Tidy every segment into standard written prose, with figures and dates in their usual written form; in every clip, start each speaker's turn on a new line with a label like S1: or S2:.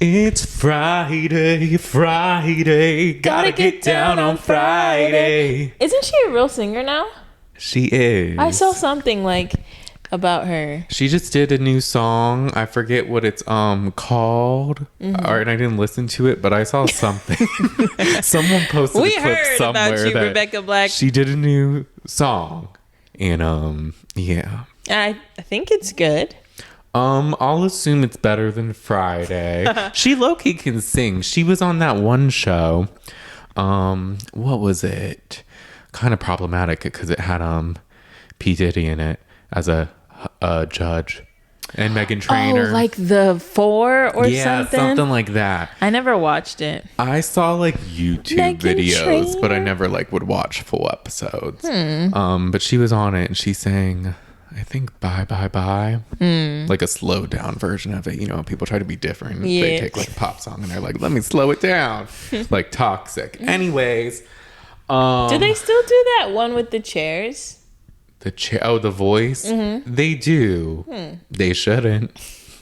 S1: It's Friday, gotta get down on Friday.
S2: Isn't she a real singer now?
S1: She is.
S2: I saw something like about her.
S1: She just did a new song. I forget what it's called. And I didn't listen to it, but I saw something. Someone posted a clip somewhere
S2: about you,
S1: that
S2: Rebecca Black.
S1: she did a new song. And yeah.
S2: I think it's good.
S1: I'll assume it's better than Friday. She low-key can sing. She was on that one show. What was it? Kind of problematic because it had P. Diddy in it as a judge, and Meghan Trainor.
S2: Oh, like the 4 or
S1: yeah, something like that.
S2: I never watched it.
S1: I saw like YouTube
S2: Meghan
S1: videos,
S2: Trainor?
S1: but I never like would watch full episodes. But she was on it and she sang, I think, Bye Bye Bye. Like a slowed down version of it. You know, people try to be different.
S2: Yeah.
S1: They take like a pop song and they're like, let me slow it down. Like Toxic. Anyways.
S2: Do they still do that one with the chairs?
S1: The Voice? They do. They shouldn't,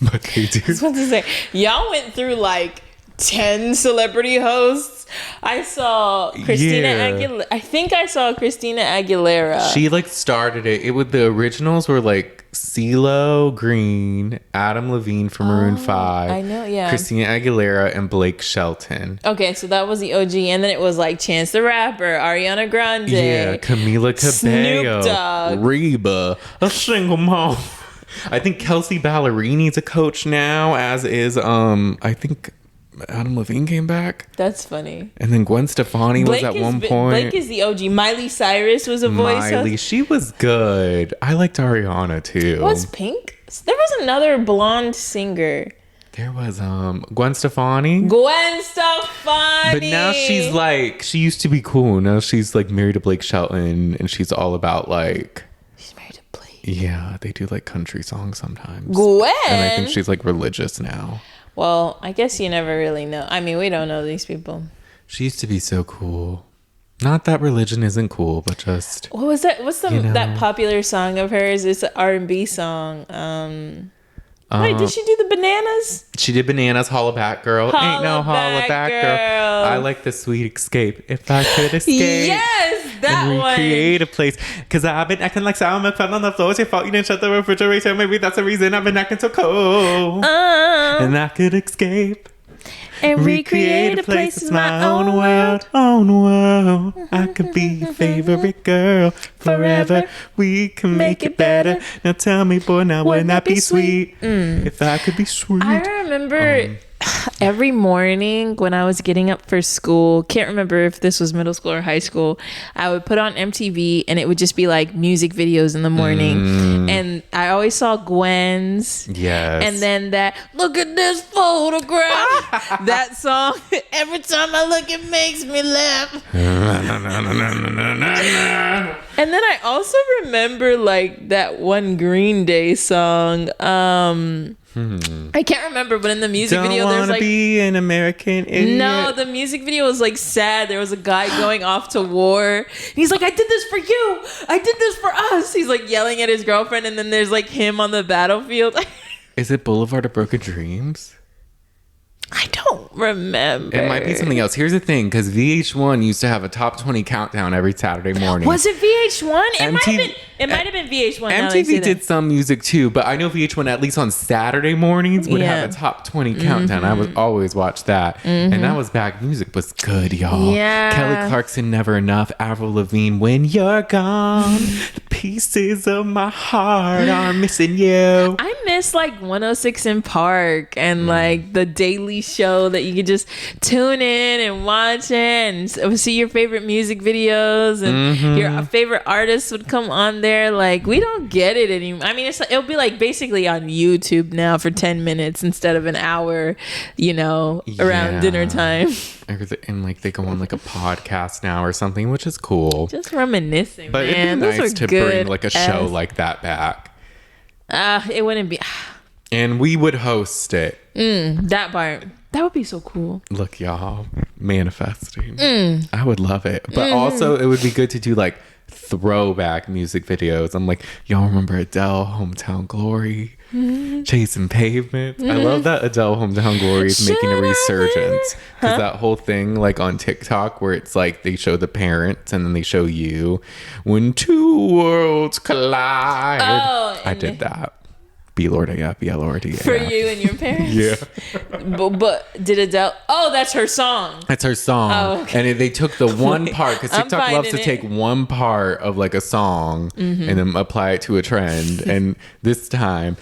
S1: but they do.
S2: I was about to say, y'all went through like 10 celebrity hosts. I saw Christina Aguilera. I think I saw Christina Aguilera.
S1: She like started it. The originals were like CeeLo Green, Adam Levine from Maroon 5.
S2: I know, yeah.
S1: Christina Aguilera and Blake Shelton.
S2: Okay, so that was the OG, and then it was like Chance the Rapper, Ariana Grande.
S1: Yeah, Camila Cabello.
S2: Snoop Dogg.
S1: Reba, a single mom. I think Kelsey Ballerini's a coach now, as is I think Adam Levine came back.
S2: That's funny.
S1: And then Gwen Stefani was at one point.
S2: Blake is the OG. Miley Cyrus was a voice.
S1: Miley, she was good. I liked Ariana too.
S2: Was Pink? There was another blonde singer.
S1: There was Gwen Stefani.
S2: Gwen Stefani.
S1: But now she's like, she used to be cool. Now she's like married to Blake Shelton, and she's all about like.
S2: She's married to Blake.
S1: Yeah, they do like country songs sometimes.
S2: Gwen.
S1: And I think she's like religious now.
S2: Well, I guess you never really know. I mean, we don't know these people.
S1: She used to be so cool. Not that religion isn't cool, but just.
S2: What was that? What's that popular song of hers? It's an R&B song. Wait, did she do the Bananas?
S1: She did Bananas, Holla Back Girl. Ain't no holla back girl. I like the Sweet Escape. If I could escape.
S2: Yes, that
S1: and
S2: one.
S1: Recreate a place. Because I've been acting like sour milk fell on the floor. It's your fault you didn't shut the refrigerator. Maybe that's the reason I've been acting so cold. And I could escape.
S2: And recreate a place in my own world.
S1: I could be your favorite girl forever. We can make it better. Now tell me, boy, now wouldn't that be sweet? If I could be sweet.
S2: I remember every morning when I was getting up for school, can't remember if this was middle school or high school, I would put on MTV and it would just be like music videos in the morning. And I always saw Gwen's.
S1: Yes.
S2: And then that, look at this photograph. That song, every time I look, it makes me laugh. And then I also remember like that one Green Day song. I can't remember, but in the music video, there's like,
S1: be an American idiot.
S2: No, the music video was like sad. There was a guy going off to war. And he's like, I did this for you. I did this for us. He's like yelling at his girlfriend, and then there's like him on the battlefield.
S1: Is it Boulevard of Broken Dreams?
S2: I don't remember.
S1: It might be something else. Here's the thing, because VH1 used to have a top 20 countdown every Saturday morning.
S2: Was it VH1? It might have been VH1.
S1: MTV did some music too, but I know VH1 at least on Saturday mornings would have a top 20 countdown. I would always watch that, and that was back. Music was good, y'all.
S2: Yeah.
S1: Kelly Clarkson, Never Enough. Avril Lavigne, When You're Gone. The pieces of my heart are missing you.
S2: I miss like 106 in Park and like the Daily Show that you could just tune in and watch it and see your favorite music videos, and your favorite artists would come on there. Like, we don't get it anymore. I mean, it'll be like basically on YouTube now for 10 minutes instead of an hour, around dinner time.
S1: And like they go on like a podcast now or something, which is cool.
S2: Just reminiscing,
S1: but
S2: man.
S1: it'd be nice to bring like a show
S2: as
S1: like that back.
S2: It wouldn't be.
S1: And we would host it.
S2: That part. That would be so cool.
S1: Look, y'all, manifesting. I would love it. But also, it would be good to do like throwback music videos. I'm like, y'all remember Adele, Hometown Glory? Chasing Pavement. I love that Adele Hometown Glory is making a resurgence, because that whole thing like on TikTok where it's like they show the parents and then they show you when two worlds collide. I did that. B Lord AF, B Lord AF.
S2: For you and your parents?
S1: Yeah.
S2: But did Adele... Oh, that's her song.
S1: That's her song. Oh, okay. And they took the one part, because TikTok loves to take one part of like a song and then apply it to a trend. And this time,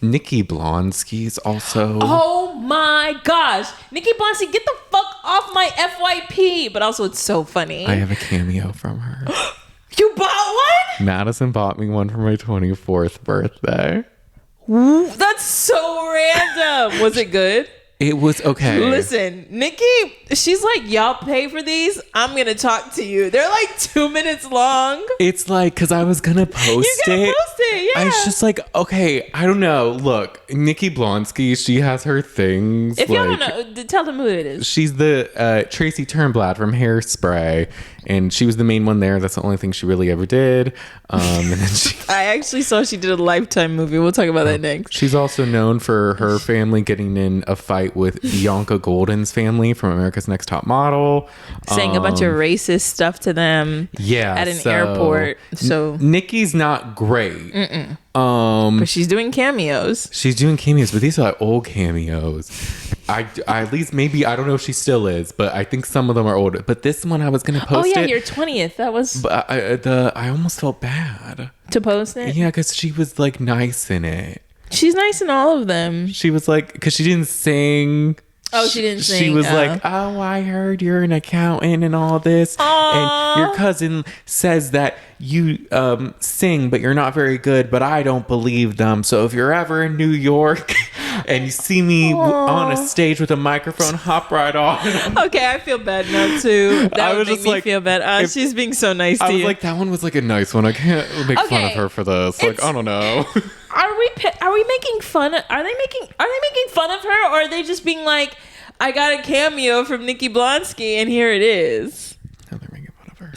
S1: Nikki Blonsky's also... Oh
S2: my gosh. Nikki Blonsky, get the fuck off my FYP. But also, it's so funny.
S1: I have a cameo from her.
S2: You bought one?
S1: Madison bought me one for my 24th birthday.
S2: That's so random. Was it good?
S1: It was okay.
S2: Listen, Nikki, she's like, y'all pay for these? I'm going to talk to you. They're like 2 minutes long.
S1: It's like, because I was going to post it.
S2: You're going to post it, yeah.
S1: I was just like, okay, I don't know. Look, Nikki Blonsky, she has her things.
S2: If y'all don't know, tell them who it is.
S1: She's the Tracy Turnblad from Hairspray. And she was the main one there. That's the only thing she really ever did. And then
S2: I actually saw she did a Lifetime movie. We'll talk about that next.
S1: She's also known for her family getting in a fight with Bianca Golden's family from America's Next Top Model.
S2: Saying a bunch of racist stuff to them at an airport. So
S1: Nikki's not great.
S2: But she's doing cameos.
S1: She's doing cameos, but these are like old cameos. I at least maybe, I don't know if she still is, but I think some of them are older. But this one I was going to post it.
S2: Oh yeah, your 20th. That was...
S1: But I almost felt bad.
S2: To post it?
S1: Yeah, because she was like nice in it.
S2: She's nice in all of them.
S1: She was like, because she didn't sing.
S2: Oh, she didn't sing.
S1: She was like, oh, I heard you're an accountant and all this.
S2: Aww.
S1: And your cousin says that you sing, but you're not very good, but I don't believe them. So if you're ever in New York and you see me on a stage with a microphone, hop right on.
S2: Okay, I feel bad now too. That would make me feel bad. She's being so nice to you.
S1: I was like, that one was like a nice one. I can't make fun of her for this. Like, I don't know.
S2: Are we making fun of... Are they making fun of her, or are they just being like, I got a cameo from Nikki Blonsky and here it is?
S1: No, they're making fun of her.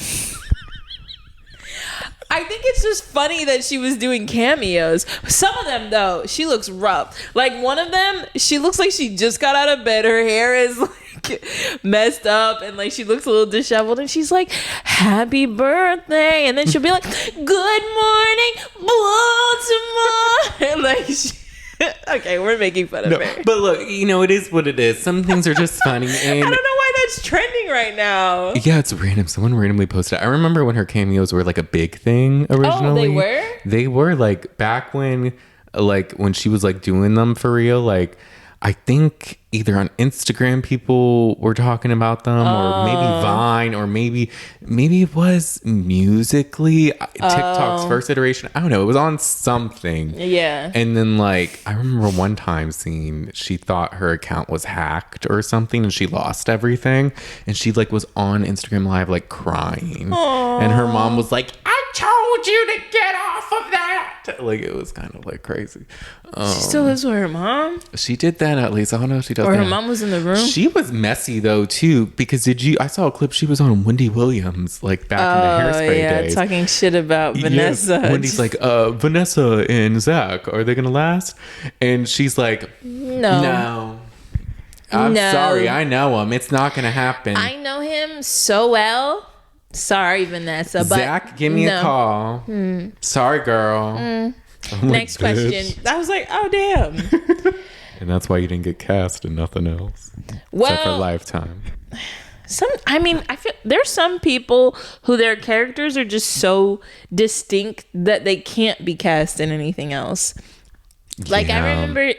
S2: I think it's just funny that she was doing cameos. Some of them, though, she looks rough. Like, one of them, she looks like she just got out of bed. Her hair is, like, messed up. And, like, she looks a little disheveled. And she's like, happy birthday. And then she'll be like, good morning, Baltimore. Like, okay, we're making fun of her.
S1: But look, it is what it is. Some things are just funny. And
S2: I don't know why that's trending right now.
S1: Yeah, it's random. Someone randomly posted it. I remember when her cameos were like a big thing originally.
S2: Oh, they were?
S1: They were like back when she was like doing them for real. Like, I think either on Instagram people were talking about them, or maybe Vine, or maybe it was Musically, TikTok's first iteration. I don't know. It was on something.
S2: Yeah.
S1: And then like, I remember one time seeing, she thought her account was hacked or something and she lost everything. And she like was on Instagram Live like crying. Aww. And her mom was like, I told you to get off of that. Like, it was kind of like crazy.
S2: She still lives with her mom?
S1: She did that at least. I don't know if she does.
S2: Or her mom was in the room?
S1: She was messy though too, because I saw a clip, she was on Wendy Williams like back in the Hairspray days.
S2: Talking shit about Vanessa.
S1: Yeah. Wendy's like, Vanessa and Zach, are they gonna last? And she's like, no. I'm sorry, I know him. It's not gonna happen.
S2: I know him so well. Sorry, Vanessa. But
S1: Zach, give me a call. Sorry, girl.
S2: Next question. I was like, oh damn.
S1: And that's why you didn't get cast in nothing else. Except for Lifetime.
S2: I feel there's some people who their characters are just so distinct that they can't be cast in anything else. Like, I remember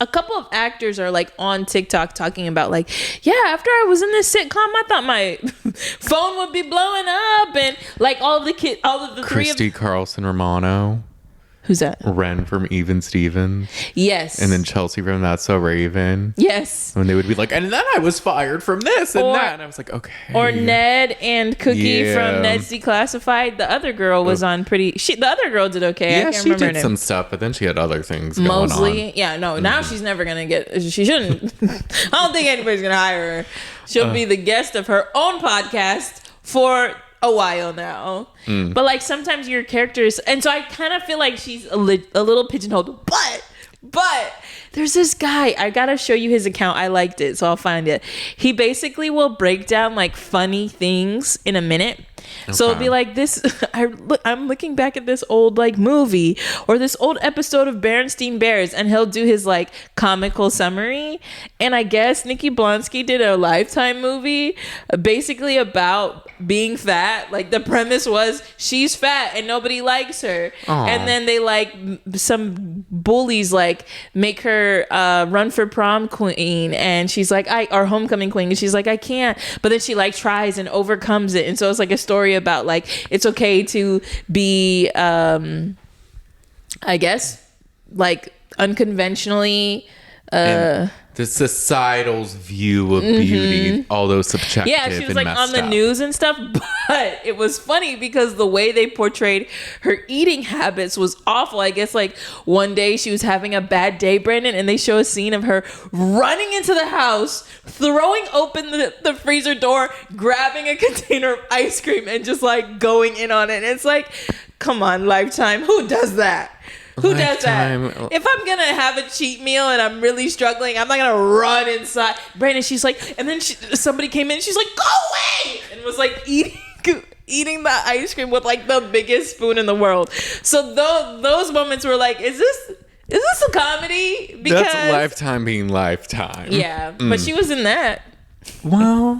S2: a couple of actors are like on TikTok talking about like, yeah, after I was in this sitcom, I thought my phone would be blowing up, and like all of the three of
S1: Christy Carlson Romano.
S2: Who's that?
S1: Ren from Even Stevens.
S2: Yes.
S1: And then Chelsea from That's So Raven.
S2: Yes.
S1: And they would be like, and then I was fired from this and that. And I was like, okay.
S2: Or Ned and Cookie from Ned's Declassified. The other girl was on the other girl did okay.
S1: Yeah, she did some stuff, but then she had other things going on.
S2: Yeah, no, now she's never going to get, she shouldn't. I don't think anybody's going to hire her. She'll be the guest of her own podcast for a while now. But like sometimes your characters, and so I kind of feel like she's a little pigeonholed, but there's this guy, I gotta show you his account. I liked it, so I'll find it. He basically will break down like funny things in a minute. Okay. So it'll be like this. I'm looking back at this old like movie or this old episode of Berenstain Bears, and he'll do his like comical summary. And I guess Nikki Blonsky did a Lifetime movie basically about being fat. Like the premise was she's fat and nobody likes her. Aww. And then they like some bullies like make her run for prom queen, and she's like or homecoming queen, and she's like I can't, but then she like tries and overcomes it. And so it's like a story about like it's okay to be I guess like unconventionally
S1: the societal's view of beauty, although subjective.
S2: Yeah, she was like on the news and stuff, but it was funny because the way they portrayed her eating habits was awful. I guess like one day she was having a bad day, Brandon, and they show a scene of her running into the house, throwing open the freezer door, grabbing a container of ice cream, and just like going in on it. And it's like, come on, Lifetime, who does that? Who does that? If I'm gonna have a cheat meal and I'm really struggling, I'm not gonna run inside. Brandon, she's like, and then somebody came in, she's like, go away, and was like eating the ice cream with like the biggest spoon in the world. So those moments were like, is this a comedy? Because
S1: that's Lifetime being Lifetime.
S2: Yeah, but she was in that.
S1: Well,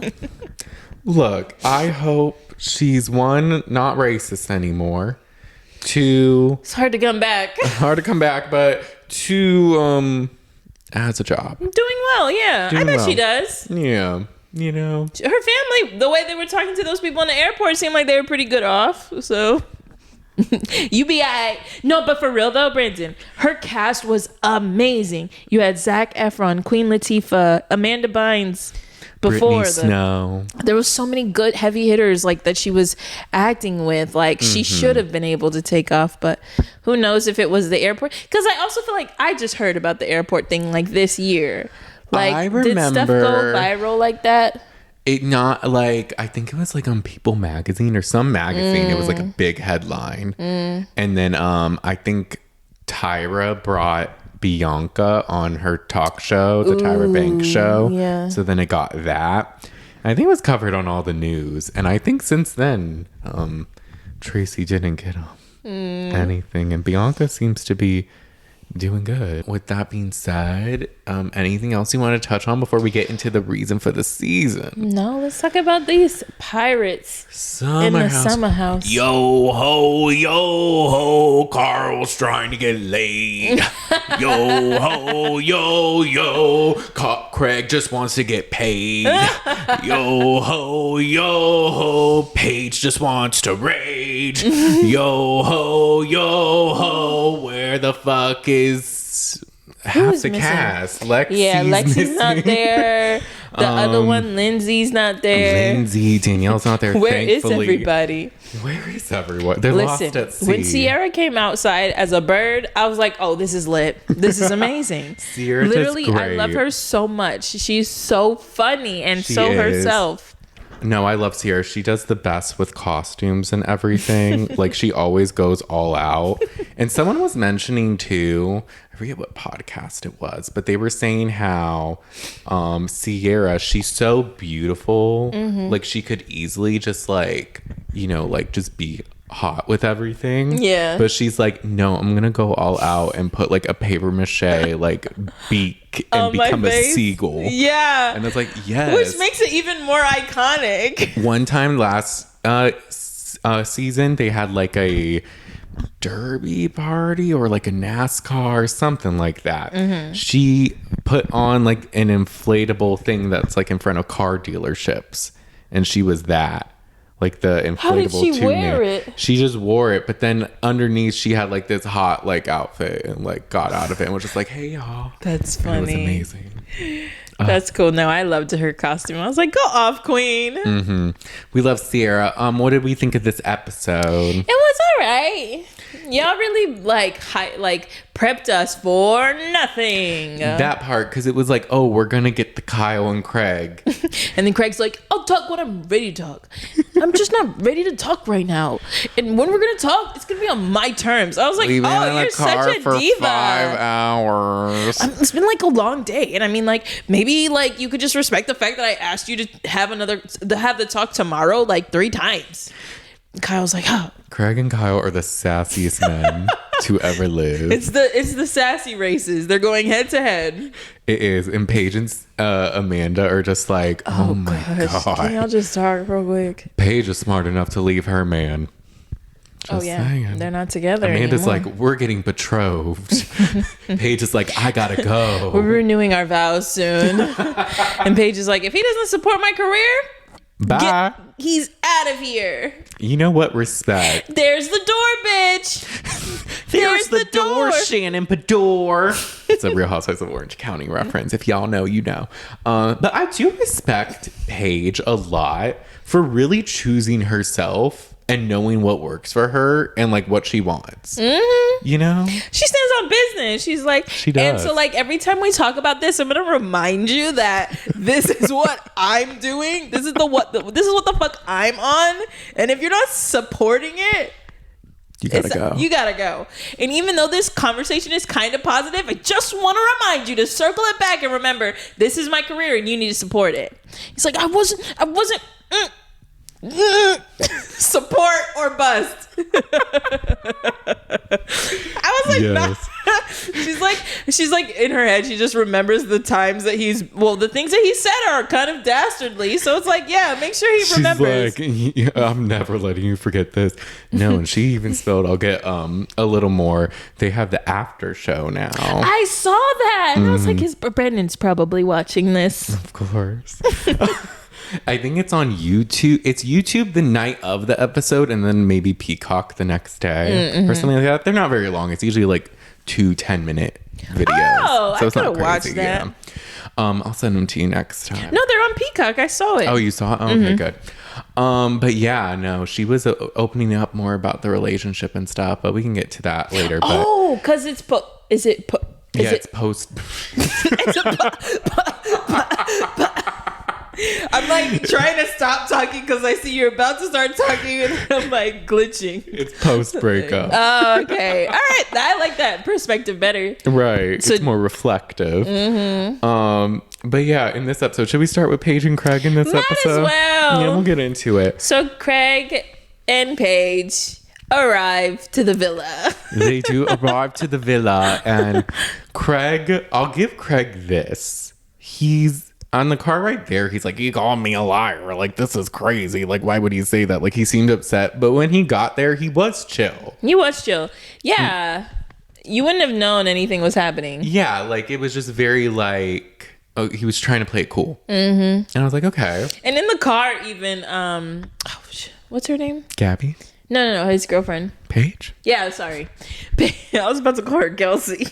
S1: look, I hope she's one, not racist anymore. Two,
S2: it's hard to come back.
S1: But two, has a job.
S2: Doing well, yeah. I bet she does.
S1: Yeah, you know.
S2: Her family, the way they were talking to those people in the airport seemed like they were pretty good off, so you be alright. No, but for real though, Brandon, her cast was amazing. You had Zac Efron, Queen Latifah, Amanda Bynes. Before there was so many good heavy hitters like that she was acting with. Like she should have been able to take off, but who knows if it was the airport? Because I also feel like I just heard about the airport thing like this year. Like
S1: I remember,
S2: did stuff go viral like that?
S1: It not like I think it was like on People magazine or some magazine. It was like a big headline, and then I think Tyra brought Bianca on her talk show, the Tyra Banks show. Yeah. So then it got that. I think it was covered on all the news. And I think since then, Tracy didn't get anything. And Bianca seems to be doing good. With that being said, anything else you want to touch on before we get into the reason for the season?
S2: No, let's talk about these pirates in the summer house.
S1: Yo ho, Carl's trying to get laid. Yo ho, Craig just wants to get paid. Yo ho, Paige just wants to rage. Yo ho, where the fuck is half the cast?
S2: Lexi's
S1: missing.
S2: Not there. The other one, Lindsay's not there.
S1: Danielle's not there.
S2: Where is everybody?
S1: Where is everyone? They're lost at sea.
S2: When Sierra came outside as a bird, I was like, oh, this is lit. This is amazing.
S1: Sierra
S2: literally,
S1: great.
S2: I love her so much. She's so funny and herself.
S1: No, I love Sierra. She does the best with costumes and everything. Like she always goes all out. And someone was mentioning too, I forget what podcast it was, but they were saying how Sierra, she's so beautiful. Like she could easily just like, you know, like just be hot with everything.
S2: Yeah.
S1: But she's like, no, I'm gonna go all out and put like a paper mache like beak and become a seagull.
S2: Yeah.
S1: And it's like, yes.
S2: Which makes it even more iconic.
S1: One time last season, they had like a derby party or like a NASCAR or something like that. She put on like an inflatable thing that's like in front of car dealerships, and she was that. like the inflatable
S2: How did she
S1: tunic.
S2: wear it?
S1: She just wore it, but then underneath she had like this hot like outfit and like got out of it and was just like, hey y'all.
S2: That's
S1: And
S2: funny.
S1: it was amazing.
S2: That's cool. No, I loved her costume. I was like, go off, queen.
S1: We love Sierra. What did we think of this episode?
S2: It was all right. Y'all really like prepped us for nothing.
S1: That part, because it was like, oh, we're gonna get the Kyle and Craig.
S2: And then Craig's like, I'll talk when I'm ready to talk. I'm just not ready to talk right now. And when we're gonna talk, it's gonna be on my terms. I was like,
S1: We've been
S2: oh,
S1: in
S2: you're
S1: the car
S2: such a
S1: for
S2: diva.
S1: 5 hours.
S2: It's been like a long day, and I mean, like, maybe like you could just respect the fact that I asked you to have the talk tomorrow like 3 times. Kyle's like, oh.
S1: Craig and Kyle are the sassiest men to ever live.
S2: It's the sassy races. They're going head to head.
S1: It is. And Paige and Amanda are just like, oh my God.
S2: Can y'all just talk real quick?
S1: Paige is smart enough to leave her man. Just saying.
S2: They're not together
S1: Amanda's
S2: anymore.
S1: like, we're getting betrothed. Paige is like, I gotta go.
S2: We're renewing our vows soon. And Paige is like, if he doesn't support my career,
S1: Bye.
S2: he's out of here.
S1: You know what? Respect.
S2: There's the door, bitch.
S1: There's the door, Shannon Pador. It's a Real Housewives of Orange County reference. If y'all know, you know. But I do respect Paige a lot for really choosing herself and knowing what works for her and like what she wants. You know?
S2: She stands on business. She's like,
S1: She does.
S2: And so like every time we talk about this, I'm gonna remind you that this is what I'm doing. This is what the fuck I'm on. And if you're not supporting it,
S1: You gotta go.
S2: You gotta go. And even though this conversation is kind of positive, I just want to remind you to circle it back and remember, this is my career and you need to support it. He's like, I wasn't support or bust. I was like,
S1: Yes.
S2: she's like in her head, she just remembers the times that the things that he said are kind of dastardly. So it's like, yeah, make sure he remembers.
S1: She's like, I'm never letting you forget this. No, and she even spelled, I'll get a little more. They have the after show now.
S2: I saw that. And I was like, Brandon's probably watching this.
S1: Of course. I think it's on YouTube. It's YouTube the night of the episode and then maybe Peacock the next day or something like that. They're not very long. It's usually like 2 10-minute videos.
S2: Oh,
S1: so
S2: I
S1: it's not
S2: could've watched
S1: crazy.
S2: that.
S1: Yeah. I'll send them to you next time.
S2: No, they're on Peacock. I saw it.
S1: Oh, you saw it? Oh, okay, good. But yeah, no, she was opening up more about the relationship and stuff, but we can get to that later. But
S2: Oh, because it's
S1: it's post.
S2: I'm like trying to stop talking because I see you're about to start talking and I'm like glitching.
S1: It's post breakup.
S2: Oh, okay. All right. I like that perspective better.
S1: Right.
S2: So-
S1: it's more reflective. But yeah, in this episode, should we start with Paige and Craig in this
S2: Might as
S1: episode?
S2: well.
S1: Yeah, we'll get into it.
S2: So Craig and Paige arrive to the villa.
S1: They do arrive to the villa, and Craig, I'll give Craig this. He's on the car right there. He's like, you called me a liar. Like, this is crazy. Like, why would he say that? Like, he seemed upset. But when he got there, he was chill.
S2: You was chill. Yeah. You wouldn't have known anything was happening.
S1: Yeah, like, it was just very, like, oh, he was trying to play it cool. And I was like, okay.
S2: And in the car, even, what's her name?
S1: Gabby?
S2: No, his girlfriend.
S1: Paige?
S2: Yeah, sorry. I was about to call her Kelsey.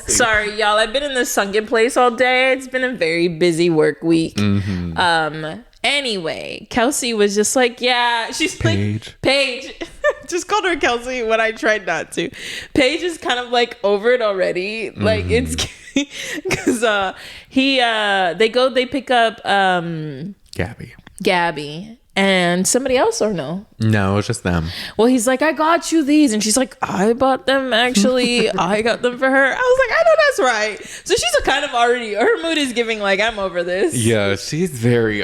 S2: Sorry, y'all. I've been in this sunken place all day. It's been a very busy work week. Anyway, Kelsey was just like, yeah, she's
S1: Paige.
S2: like, Paige. Just called her Kelsey when I tried not to. Paige is kind of like over it already. Like it's because they pick up Gabby and somebody else, or no?
S1: No, it was just them.
S2: Well, he's like, I got you these. And she's like, I bought them, actually. I got them for her. I was like, I know that's right. So she's a kind of already, her mood is giving like, I'm over this.
S1: Yeah, she's very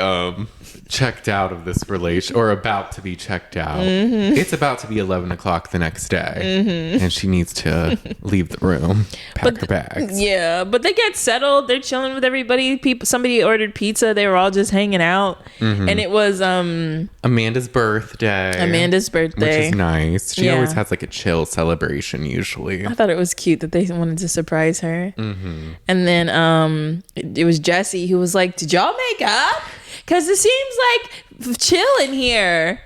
S1: checked out of this relation, or about to be checked out. It's about to be 11 o'clock the next day, and she needs to leave the room, pack her bags.
S2: Yeah, but they get settled. They're chilling with everybody. Somebody ordered pizza. They were all just hanging out. And it was
S1: Amanda's birthday.
S2: Which
S1: is nice. She
S2: Yeah.
S1: always has like a chill celebration usually.
S2: I thought it was cute that they wanted to surprise her. And then it was Jesse who was like, did y'all make up? Because it seems like chill in here.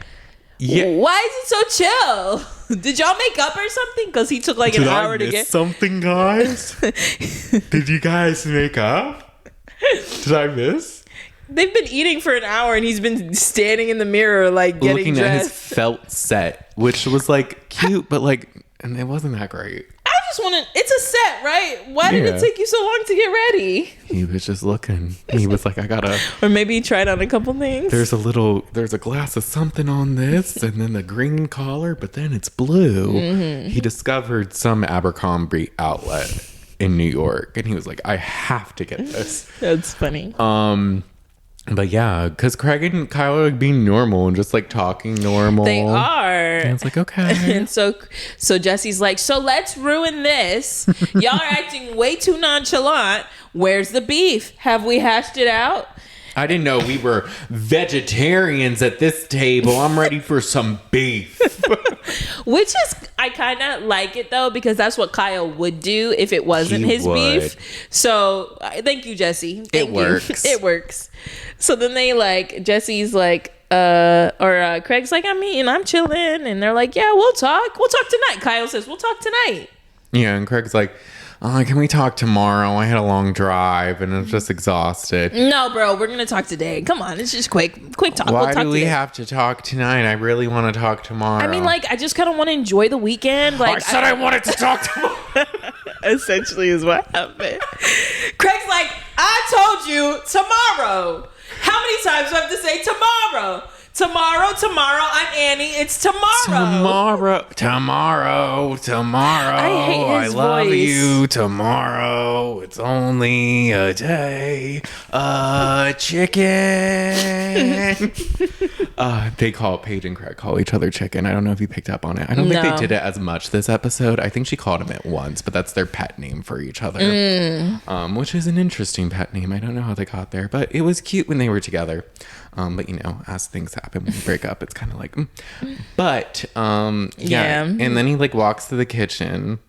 S1: Yeah.
S2: Why is it so chill? Did y'all make up or something? Because he took like an hour to get
S1: something, guys. Did you guys make up? Did I miss?
S2: They've been eating for an hour and he's been standing in the mirror like getting
S1: looking
S2: dressed.
S1: at his felt set, which was like cute, but like, and it wasn't that great.
S2: I just want to. It's a set, right? Why did it take you so long to get ready?
S1: He was just looking. He was like, I gotta.
S2: Or maybe he tried on a couple things.
S1: There's a glass of something on this, and then the green collar, but then it's blue. Mm-hmm. He discovered some Abercrombie outlet in New York, and he was like, I have to get this.
S2: That's funny.
S1: But yeah, because Craig and Kyle are like being normal and just like talking normal.
S2: They are.
S1: And it's like, okay.
S2: And so Jesse's like, so let's ruin this. Y'all are acting way too nonchalant. Where's the beef? Have we hashed it out?
S1: I didn't know we were vegetarians at this table. I'm ready for some beef.
S2: Which is, I kind of like it though, because that's what Kyle would do if it wasn't his beef. So thank you, Jesse.
S1: It works.
S2: It works. So then they like, Jesse's like, Craig's like, I'm chilling. And they're like, yeah, we'll talk tonight. Kyle says, we'll talk tonight.
S1: Yeah. And Craig's like, can we talk tomorrow? I had a long drive and I'm just exhausted.
S2: No, bro, we're gonna talk today. Come on, it's just quick talk.
S1: Why do we have to talk tonight? I really want to talk tomorrow.
S2: I mean, like, I just kind of want to enjoy the weekend. Like,
S1: I said I wanted to talk tomorrow.
S2: Essentially is what happened. Craig's like, I told you tomorrow. How many times do I have to say tomorrow? Tomorrow, I'm Annie. It's tomorrow.
S1: Tomorrow.
S2: I hate his
S1: love
S2: voice.
S1: you. Tomorrow. It's only a day. Chicken. They call Paige and Craig call each other chicken. I don't know if you picked up on it. I don't think they did it as much this episode. I think she called him it once, but that's their pet name for each other. Which is an interesting pet name. I don't know how they got there, but it was cute when they were together. But you know, as things happen when you break up, it's kind of like, But yeah. And then he like walks to the kitchen.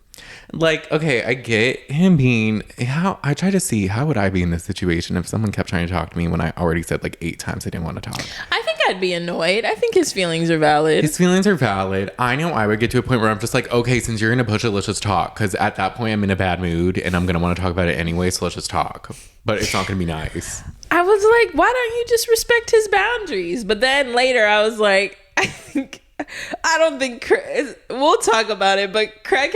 S1: Like, okay, I get him being I try to see how would I be in this situation if someone kept trying to talk to me when I already said like 8 times I didn't want to talk.
S2: I think I'd be annoyed. I think his feelings are valid.
S1: His feelings are valid. I know I would get to a point where I'm just like, okay, since you're gonna push it, let's just talk. Because at that point I'm in a bad mood and I'm gonna want to talk about it anyway, so let's just talk. But it's not gonna be nice.
S2: I was like, why don't you just respect his boundaries? But then later I was like, I don't think we'll talk about it, but Craig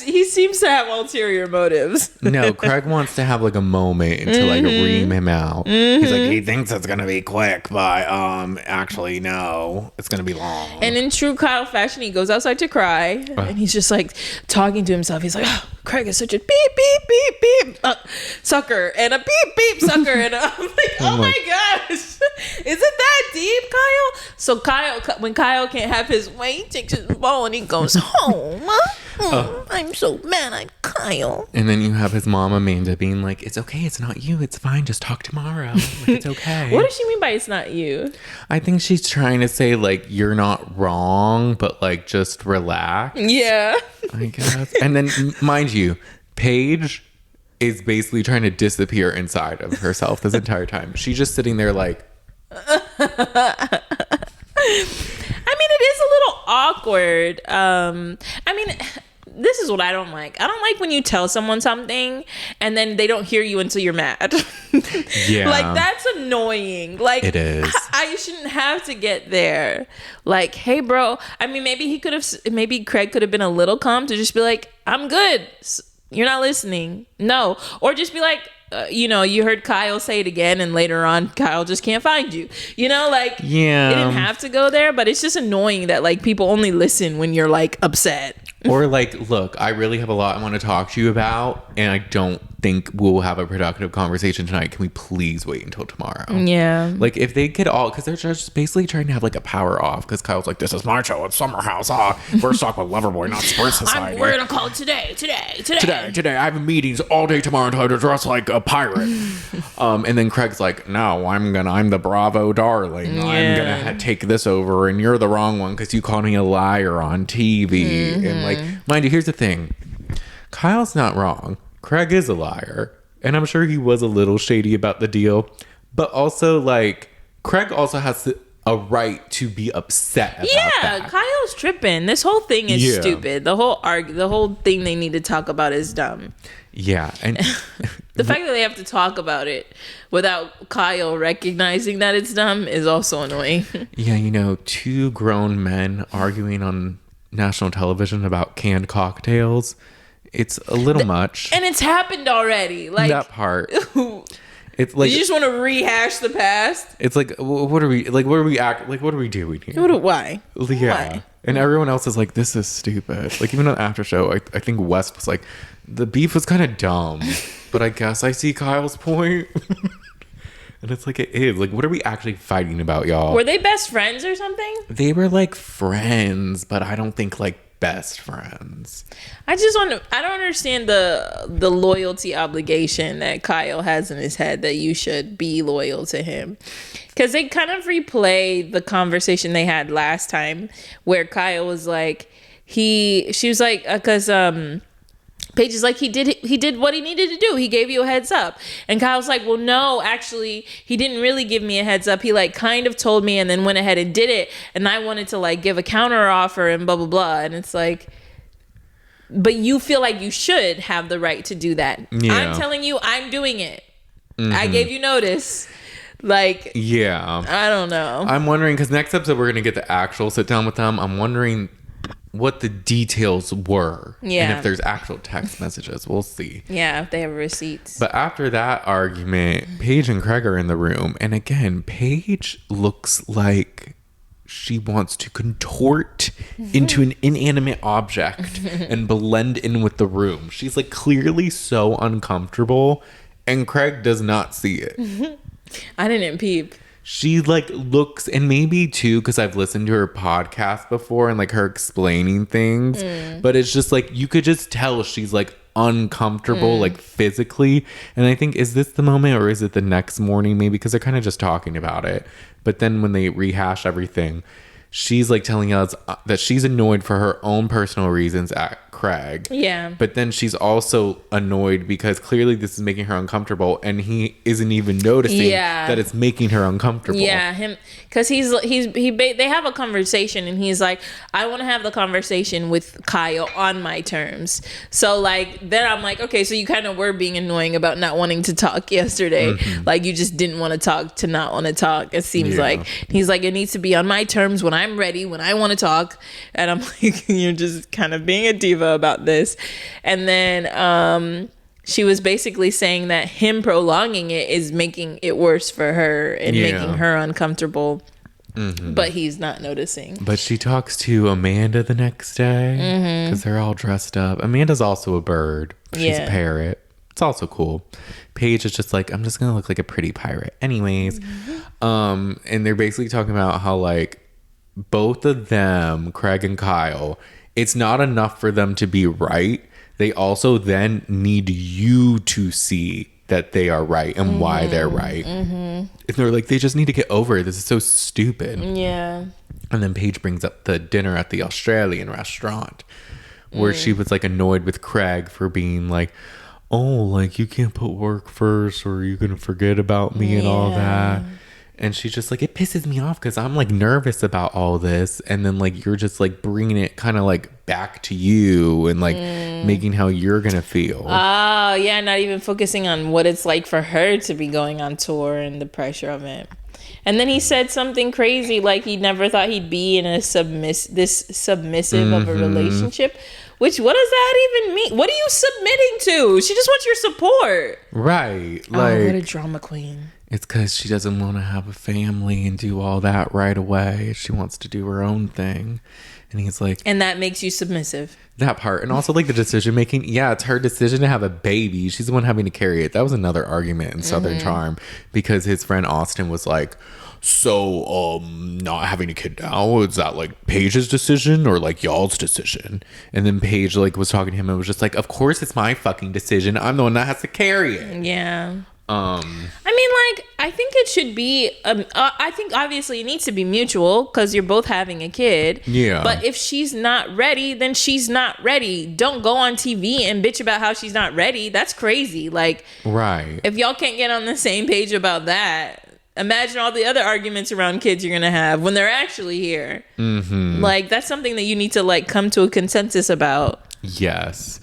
S2: he seems to have ulterior motives.
S1: No, Craig wants to have like a moment to like ream him out. He's like, he thinks it's gonna be quick, but actually no, it's gonna be long.
S2: And in true Kyle fashion, he goes outside to cry, and he's just like talking to himself. He's like, oh, Craig is such a beep beep beep beep sucker and a beep beep sucker, and I'm like, oh my gosh, is it that deep, Kyle? So when Kyle can't have his way, he takes his ball and he goes home. I'm so mad I'm Kyle.
S1: And then you have his mom Amanda being like, it's okay, it's not you, it's fine, just talk tomorrow, like, it's okay.
S2: What does she mean by it's not you?
S1: I think she's trying to say like you're not wrong, but like just relax.
S2: Yeah,
S1: I guess. And then mind you, Paige is basically trying to disappear inside of herself this entire time. She's just sitting there like
S2: I mean, it is a little awkward. I mean, this is what I don't like. I don't like when you tell someone something and then they don't hear you until you're mad.
S1: Yeah.
S2: Like, that's annoying. Like,
S1: it is.
S2: I shouldn't have to get there. Like, hey, bro. I mean, maybe Craig could have been a little calm to just be like, I'm good. You're not listening. No. Or just be like, you heard Kyle say it again, and later on Kyle just can't find you. Like,
S1: yeah,
S2: it didn't have to go there, but it's just annoying that like people only listen when you're like upset.
S1: Or like, look, I really have a lot I want to talk to you about, and I don't think we'll have a productive conversation tonight. Can we please wait until tomorrow?
S2: Yeah.
S1: Like, if they could all, because they're just basically trying to have like a power off, because Kyle's like, this is my show, it's Summer House. We're stuck with Loverboy, not Sports Society.
S2: We're gonna call it today.
S1: I have meetings all day tomorrow until I dress like a pirate. And then Craig's like, no, I'm the Bravo darling. Yeah. I'm gonna take this over, and you're the wrong one because you called me a liar on TV. And like, mind you, here's the thing. Kyle's not wrong. Craig is a liar. And I'm sure he was a little shady about the deal. But also, like, Craig also has a right to be upset about that.
S2: Kyle's tripping. This whole thing is stupid. The whole thing they need to talk about is dumb.
S1: Yeah, and
S2: the fact that they have to talk about it without Kyle recognizing that it's dumb is also annoying.
S1: Yeah, two grown men arguing on national television about canned cocktails. It's a little much.
S2: And it's happened already. Like
S1: that part. It's like
S2: you just want to rehash the past.
S1: It's like what are we doing here?
S2: Why?
S1: Yeah.
S2: Why?
S1: And everyone else is like, this is stupid. Like even on the after show, I think West was like, the beef was kind of dumb, but I guess I see Kyle's point. And it's like, it is. Like, what are we actually fighting about, y'all?
S2: Were they best friends or something?
S1: They were like friends, but I don't think like best friends.
S2: I don't understand the loyalty obligation that Kyle has in his head that you should be loyal to him. Because they kind of replay the conversation they had last time where Kyle was like, she was like, because Paige is like, he did what he needed to do. He gave you a heads up. And Kyle's like, well, no, actually, he didn't really give me a heads up. He like kind of told me and then went ahead and did it. And I wanted to like give a counter offer and blah, blah, blah. And it's like, but you feel like you should have the right to do that. Yeah. I'm telling you, I'm doing it. Mm-hmm. I gave you notice. Like,
S1: yeah,
S2: I don't know.
S1: I'm wondering, because next episode we're going to get the actual sit down with them. I'm wondering what the details were. Yeah. And if there's actual text messages. We'll see.
S2: Yeah, if they have receipts.
S1: But after that argument, Paige and Craig are in the room. And again, Paige looks like she wants to contort into an inanimate object and blend in with the room. She's like clearly so uncomfortable. And Craig does not see it.
S2: I didn't peep.
S1: She like looks, and maybe too because I've listened to her podcast before and like her explaining things, but it's just like you could just tell she's like uncomfortable like physically. And I think, is this the moment or is it the next morning maybe, because they're kind of just talking about it, but then when they rehash everything, she's like telling us that she's annoyed for her own personal reasons at Craig. Yeah. But then she's also annoyed because clearly this is making her uncomfortable and he isn't even noticing that it's making her uncomfortable.
S2: Yeah, because they have a conversation and he's like, I want to have the conversation with Kyle on my terms. So like, then I'm like, okay, so you kind of were being annoying about not wanting to talk yesterday. Mm-hmm. Like you just didn't want to talk to not want to talk. It seems like he's like, it needs to be on my terms when I'm ready, when I want to talk. And I'm like, you're just kind of being a diva about this. And then she was basically saying that him prolonging it is making it worse for her and making her uncomfortable. Mm-hmm. But he's not noticing.
S1: But she talks to Amanda the next day because they're all dressed up. Amanda's also a bird. She's a parrot. It's also cool. Paige is just like, I'm just gonna look like a pretty pirate anyways. And they're basically talking about how like both of them, Craig and Kyle, it's not enough for them to be right. They also then need you to see that they are right and why they're right. And they're like, they just need to get over it. This is so stupid. Yeah. And then Paige brings up the dinner at the Australian restaurant where she was like annoyed with Craig for being like, oh, like you can't put work first or you're going to forget about me and all that. And she's just like, it pisses me off because I'm like nervous about all this. And then like, you're just like bringing it kind of like back to you and like making how you're going to feel.
S2: Oh, yeah. Not even focusing on what it's like for her to be going on tour and the pressure of it. And then he said something crazy, like he never thought he'd be in a submissive of a relationship. Which, what does that even mean? What are you submitting to? She just wants your support.
S1: Right.
S2: Like, oh, what a drama queen.
S1: It's because she doesn't want to have a family and do all that right away. She wants to do her own thing. And he's like...
S2: And that makes you submissive.
S1: That part. And also like the decision making. Yeah, it's her decision to have a baby. She's the one having to carry it. That was another argument in Southern Charm. Because his friend Austin was like... So, not having a kid now, is that like Paige's decision or like y'all's decision? And then Paige like was talking to him and was just like, of course it's my fucking decision. I'm the one that has to carry it. Yeah. I mean, like, I think it should be, I think obviously it needs to be mutual because you're both having a kid. Yeah. But if she's not ready, then she's not ready. Don't go on TV and bitch about how she's not ready. That's crazy. Like, right. If y'all can't get on the same page about that,
S2: imagine all the other arguments around kids you're gonna have when they're actually here. Like, that's something that you need to like come to a consensus about.
S1: Yes.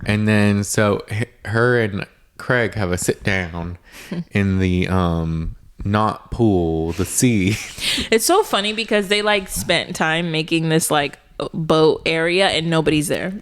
S1: And then so her and Craig have a sit down in the not pool, the sea.
S2: It's so funny because they like spent time making this like boat area and nobody's there.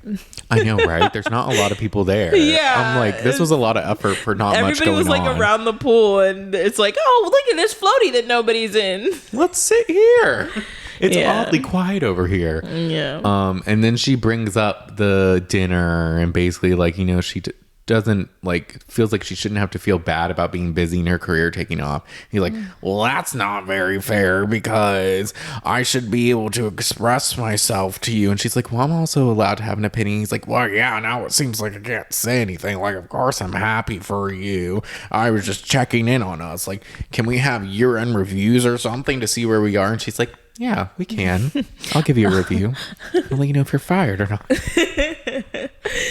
S1: I know, right? There's not a lot of people there.
S2: Yeah.
S1: I'm like, this was a lot of effort for not much
S2: Everybody
S1: going
S2: was like
S1: on.
S2: around the pool and it's like, oh, look at this floaty that nobody's in.
S1: Let's sit here. It's
S2: Yeah.
S1: oddly quiet over here.
S2: Yeah.
S1: And then she brings up the dinner and basically like, you know, she doesn't like, feels like she shouldn't have to feel bad about being busy in her career taking off. He's like, well, that's not very fair because I should be able to express myself to you. And she's like, well, I'm also allowed to have an opinion. He's like, well, yeah, now it seems like I can't say anything. Like, of course I'm happy for you. I was just checking in on us. Like, can we have year-end reviews or something to see where we are? And she's like, yeah, we can. I'll give you a review. I'll let you know if you're fired or not.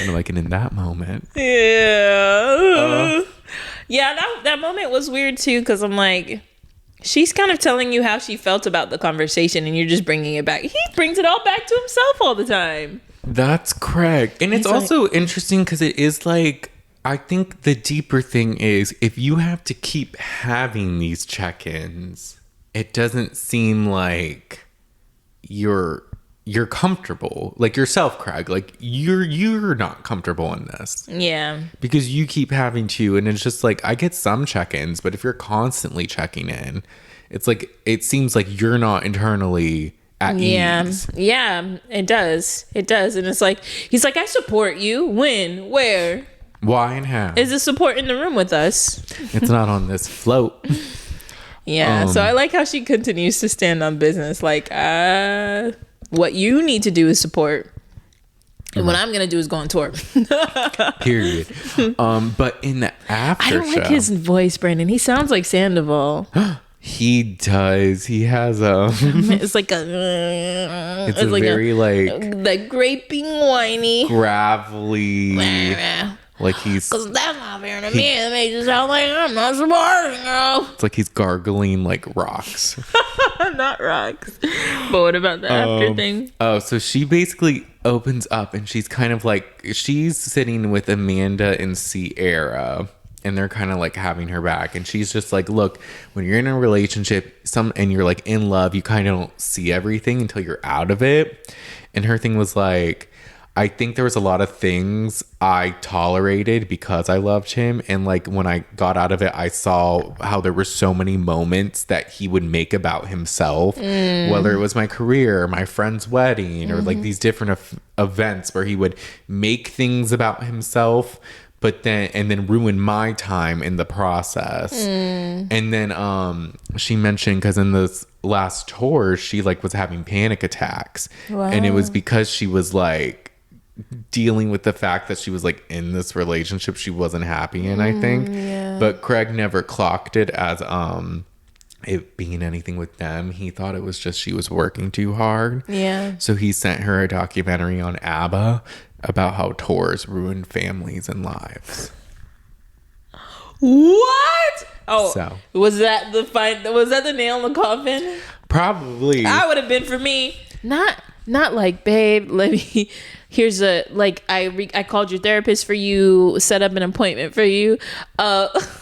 S1: And like, and in that moment.
S2: Yeah. Yeah, that moment was weird too, because I'm like, she's kind of telling you how she felt about the conversation and you're just bringing it back. He brings it all back to himself all the time.
S1: That's Craig. And it's also interesting because it is like, I think the deeper thing is if you have to keep having these check-ins, it doesn't seem like you're comfortable. Like yourself, Craig. Like you're not comfortable in this.
S2: Yeah.
S1: Because you keep having to, and it's just like I get some check-ins, but if you're constantly checking in, it's like it seems like you're not internally at ease.
S2: Yeah, it does. It does. And it's like he's like, I support you. When? Where?
S1: Why and how?
S2: Is the support in the room with us?
S1: It's not on this float.
S2: Yeah, so I like how she continues to stand on business. Like, what you need to do is support. And what I'm going to do is go on tour.
S1: Period. But in the after
S2: I don't
S1: show,
S2: like his voice, Brandon. He sounds like Sandoval.
S1: he does. He has a...
S2: It's like a...
S1: It's a
S2: like
S1: very like...
S2: The graping whiny.
S1: Gravelly... Like he's...
S2: Because that's not fair to me. It makes it sound like I'm not supporting you.
S1: It's like he's gargling like rocks.
S2: Not rocks. But what about the after thing?
S1: Oh, so she basically opens up and she's kind of like... She's sitting with Amanda and Sierra. And they're kind of like having her back. And she's just like, look, when you're in a relationship and you're like in love, you kind of don't see everything until you're out of it. And her thing was like... I think there was a lot of things I tolerated because I loved him. And like when I got out of it, I saw how there were so many moments that he would make about himself, whether it was my career, my friend's wedding, or like these different events where he would make things about himself, but then ruin my time in the process. And then she mentioned, because in this last tour, she like was having panic attacks.
S2: Wow.
S1: And it was because she was like, dealing with the fact that she was like in this relationship she wasn't happy in, I think. But Craig never clocked it as it being anything with them. He thought it was just she was working too hard.
S2: Yeah.
S1: So he sent her a documentary on ABBA about how tours ruin families and lives.
S2: What? Oh,
S1: So.
S2: was that the nail in the coffin?
S1: Probably.
S2: I would have been for me. Not like, babe, let me... Here's a, like, I called your therapist for you, set up an appointment for you.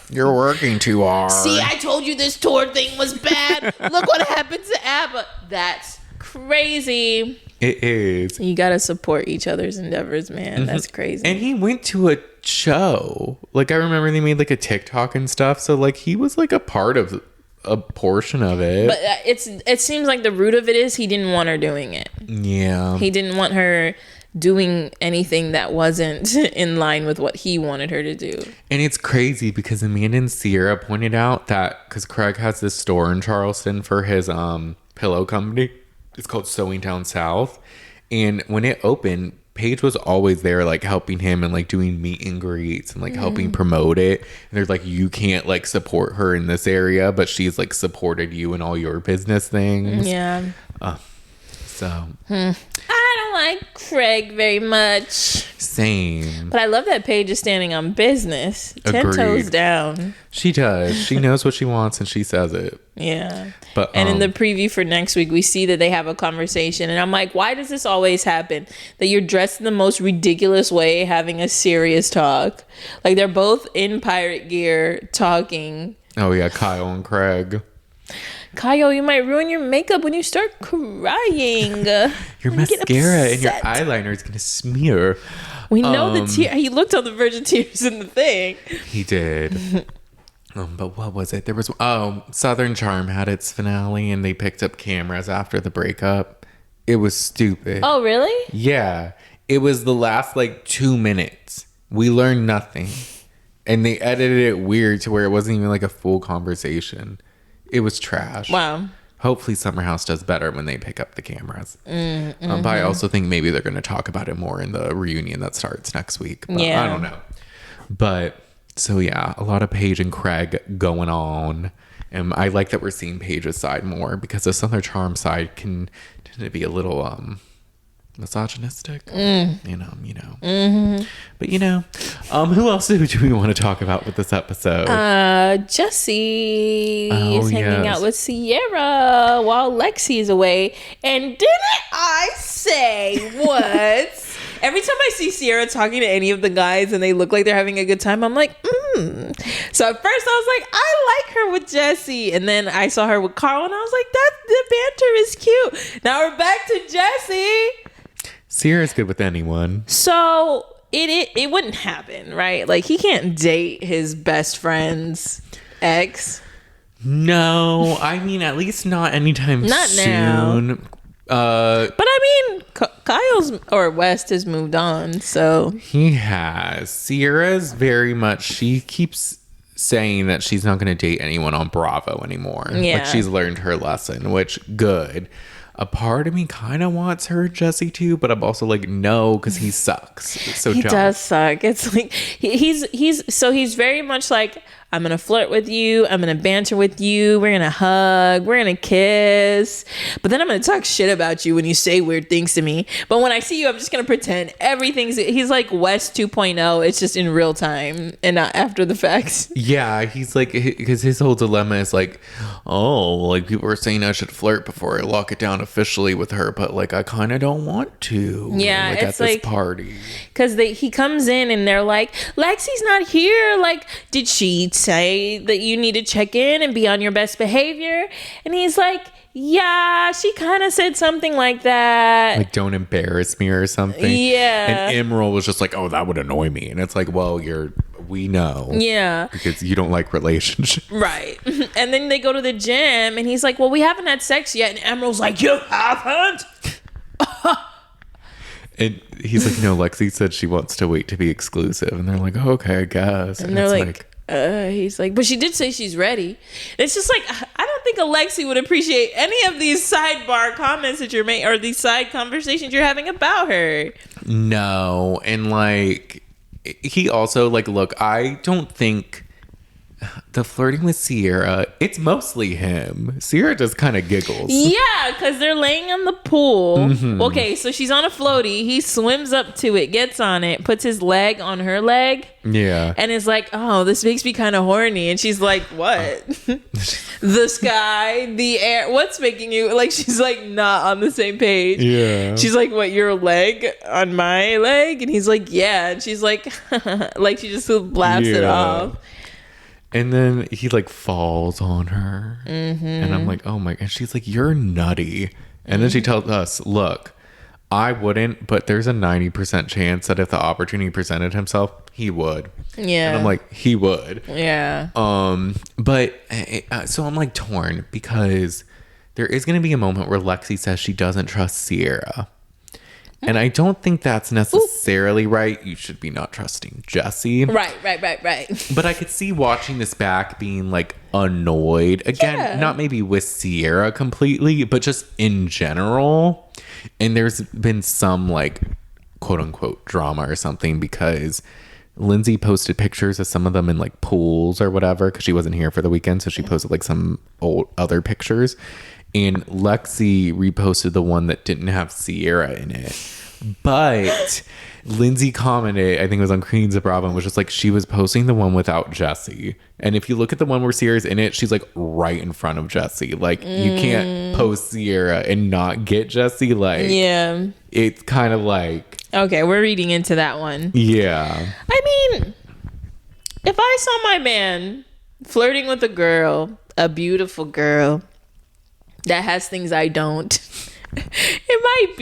S1: You're working too hard.
S2: See, I told you this tour thing was bad. Look what happened to ABBA. That's crazy.
S1: It is.
S2: You got to support each other's endeavors, man. That's crazy.
S1: And he went to a show. Like, I remember they made, like, a TikTok and stuff. So, like, he was, like, a part of a portion of it.
S2: But it seems like the root of it is he didn't want her doing it.
S1: Yeah.
S2: He didn't want her doing anything that wasn't in line with what he wanted her to do.
S1: And it's crazy because Amanda and Sierra pointed out that because Craig has this store in Charleston for his pillow company. It's called Sewing Down South. And when it opened, Paige was always there, like helping him and like doing meet and greets and like helping promote it. And they're like, you can't like support her in this area, but she's like supported you in all your business things.
S2: Yeah.
S1: So
S2: I don't like Craig very much.
S1: Same.
S2: But I love that Paige is standing on business. 10 toes down.
S1: She does. She knows what she wants and she says it.
S2: Yeah.
S1: But
S2: and in the preview for next week, we see that they have a conversation. And I'm like, why does this always happen? That you're dressed in the most ridiculous way, having a serious talk. Like, they're both in pirate gear talking.
S1: Oh, yeah. Kyle and Craig.
S2: Kyle, you might ruin your makeup when you start crying.
S1: Your mascara and your eyeliner is going to smear.
S2: We know the tear. He looked on the verge of tears in the thing.
S1: He did. But what was it? There was Southern Charm had its finale and they picked up cameras after the breakup. It was stupid.
S2: Oh, really?
S1: Yeah. It was the last 2 minutes. We learned nothing. And they edited it weird to where it wasn't even a full conversation. It was trash.
S2: Wow.
S1: Hopefully Summer House does better when they pick up the cameras. But I also think maybe they're going to talk about it more in the reunion that starts next week. But
S2: yeah.
S1: I don't know. But so yeah, a lot of Paige and Craig going on. And I like that we're seeing Paige's side more because the Southern Charm side can tend to be a little misogynistic. You know.
S2: Mm-hmm.
S1: But who else do we want to talk about with this episode?
S2: Jesse is hanging out with Sierra while Lexi is away. And didn't I say what? Every time I see Sierra talking to any of the guys and they look like they're having a good time, I'm like, So at first I was like, I like her with Jesse. And then I saw her with Carl and I was like, the banter is cute. Now we're back to Jesse.
S1: Sierra's good with anyone.
S2: So it wouldn't happen, right? He can't date his best friend's ex.
S1: No, I mean, at least not anytime soon.
S2: Now. But I mean, Kyle's or West has moved on, so
S1: he has. Sierra's very much. She keeps saying that she's not going to date anyone on Bravo anymore.
S2: Yeah,
S1: she's learned her lesson, which good. A part of me kind of wants her Jesse too, but I'm also no, because he sucks. So
S2: he does suck. It's he's very much I'm gonna flirt with you, I'm gonna banter with you, we're gonna hug, we're gonna kiss, but then I'm gonna talk shit about you when you say weird things to me. But when I see you, I'm just gonna pretend everything's. He's like West 2.0. It's just in real time and not after the fact.
S1: Yeah, he's because his whole dilemma is people are saying I should flirt before I lock it down officially with her, but I kind of don't want to.
S2: Yeah,
S1: it's at this party
S2: because he comes in and they're like, Lexi's not here. Did she say that you need to check in and be on your best behavior? And he's like, yeah, she kind of said something like that.
S1: Don't embarrass me or something.
S2: Yeah.
S1: And Imrul was just oh, that would annoy me. And it's well, we know.
S2: Yeah.
S1: Because you don't like relationships.
S2: Right. And then they go to the gym and he's like, well, we haven't had sex yet. And Emerald's like, you haven't?
S1: And he's like, no, Lexi said she wants to wait to be exclusive. And they're like, oh, okay, I guess.
S2: And they're he's like, but she did say she's ready. It's just I don't think Alexi would appreciate any of these sidebar comments that you're making or these side conversations you're having about her.
S1: No. And he also look, I don't think the flirting with Sierra, it's mostly him. Sierra just kind of giggles.
S2: Yeah, because they're laying on the pool. Mm-hmm. Okay, so she's on a floaty. He swims up to it, gets on it, puts his leg on her leg.
S1: Yeah.
S2: And is like, oh, this makes me kind of horny. And she's like, what? The sky, the air. What's making you... she's not on the same page.
S1: Yeah.
S2: She's like, what, your leg on my leg? And he's like, yeah. And she's like, she just laughs it off.
S1: And then he falls on her. Mm-hmm. And I'm like, oh my God. She's like, you're nutty. And then she tells us, look, I wouldn't, but there's a 90% chance that if the opportunity presented himself, he would.
S2: Yeah.
S1: And I'm like, he would.
S2: Yeah.
S1: But so I'm torn because there is going to be a moment where Lexi says she doesn't trust Sierra. And I don't think that's necessarily right. You should be not trusting Jesse.
S2: Right.
S1: But I could see watching this back being annoyed. Again, not maybe with Sierra completely, but just in general. And there's been some quote unquote drama or something because Lindsay posted pictures of some of them in pools or whatever because she wasn't here for the weekend. So she posted some old other pictures. And Lexi reposted the one that didn't have Sierra in it. But Lindsay commented, I think it was on Queens of Bravo, and was just like, she was posting the one without Jesse. And if you look at the one where Sierra's in it, she's like right in front of Jesse. Like, you can't post Sierra and not get Jesse. Like,
S2: yeah,
S1: it's kind of like,
S2: okay, we're reading into that one.
S1: Yeah.
S2: I mean, if I saw my man flirting with a girl, a beautiful girl that has things I don't, it might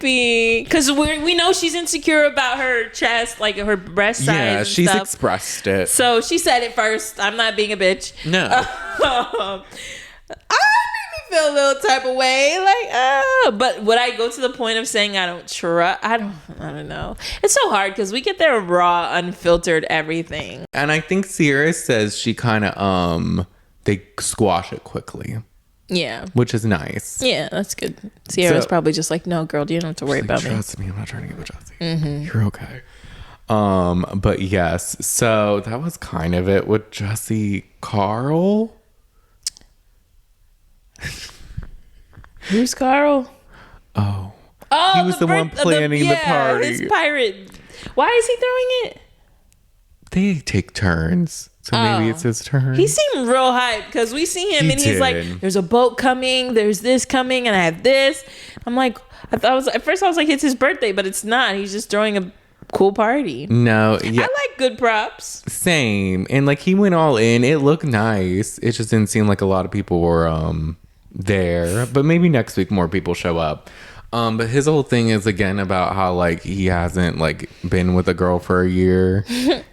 S2: be because we know she's insecure about her chest, like her breast size.
S1: Yeah,
S2: and
S1: she's
S2: stuff.
S1: expressed it.
S2: So she said it first. I'm not being a bitch.
S1: No.
S2: I made me feel a little type of way, like, but would I go to the point of saying I don't trust? I don't know. It's so hard because we get their raw, unfiltered everything.
S1: And I think Sierra says she kind of they squash it quickly.
S2: Yeah,
S1: which is nice.
S2: Yeah, that's good. Sierra's probably just like, no, girl, you don't have to worry about me.
S1: Trust me, I'm not trying to get with Jesse. You're okay. But yes, so that was kind of it with Jesse. Carl.
S2: Who's Carl?
S1: Oh,
S2: he
S1: was the one planning the party.
S2: His pirate. Why is he throwing it?
S1: They take turns. So maybe it's his turn.
S2: He seemed real hyped because we see him and he's like, there's a boat coming, there's this coming, and I have this. I'm like, at first I was like, it's his birthday, but it's not. He's just throwing a cool party.
S1: No, yeah.
S2: I like good props.
S1: Same. And like he went all in. It looked nice. It just didn't seem like a lot of people were there. But maybe next week more people show up. But his whole thing is again about how like he hasn't like been with a girl for a year,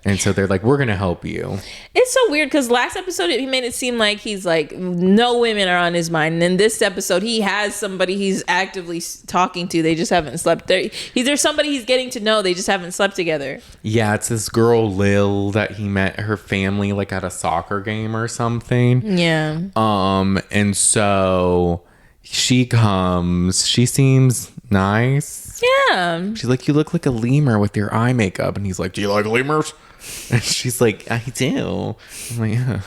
S1: and so they're like, we're gonna help you.
S2: It's so weird because last episode he made it seem like he's like no women are on his mind, and then this episode he has somebody he's actively talking to. They just haven't slept. There's somebody he's getting to know. They just haven't slept together. Yeah,
S1: it's this girl Lil that he met her family like at a soccer game or something.
S2: Yeah.
S1: And so. She comes. She seems nice.
S2: Yeah.
S1: She's like, you look like a lemur with your eye makeup. And he's like, do you like lemurs? And she's like, I do. I'm like, yeah.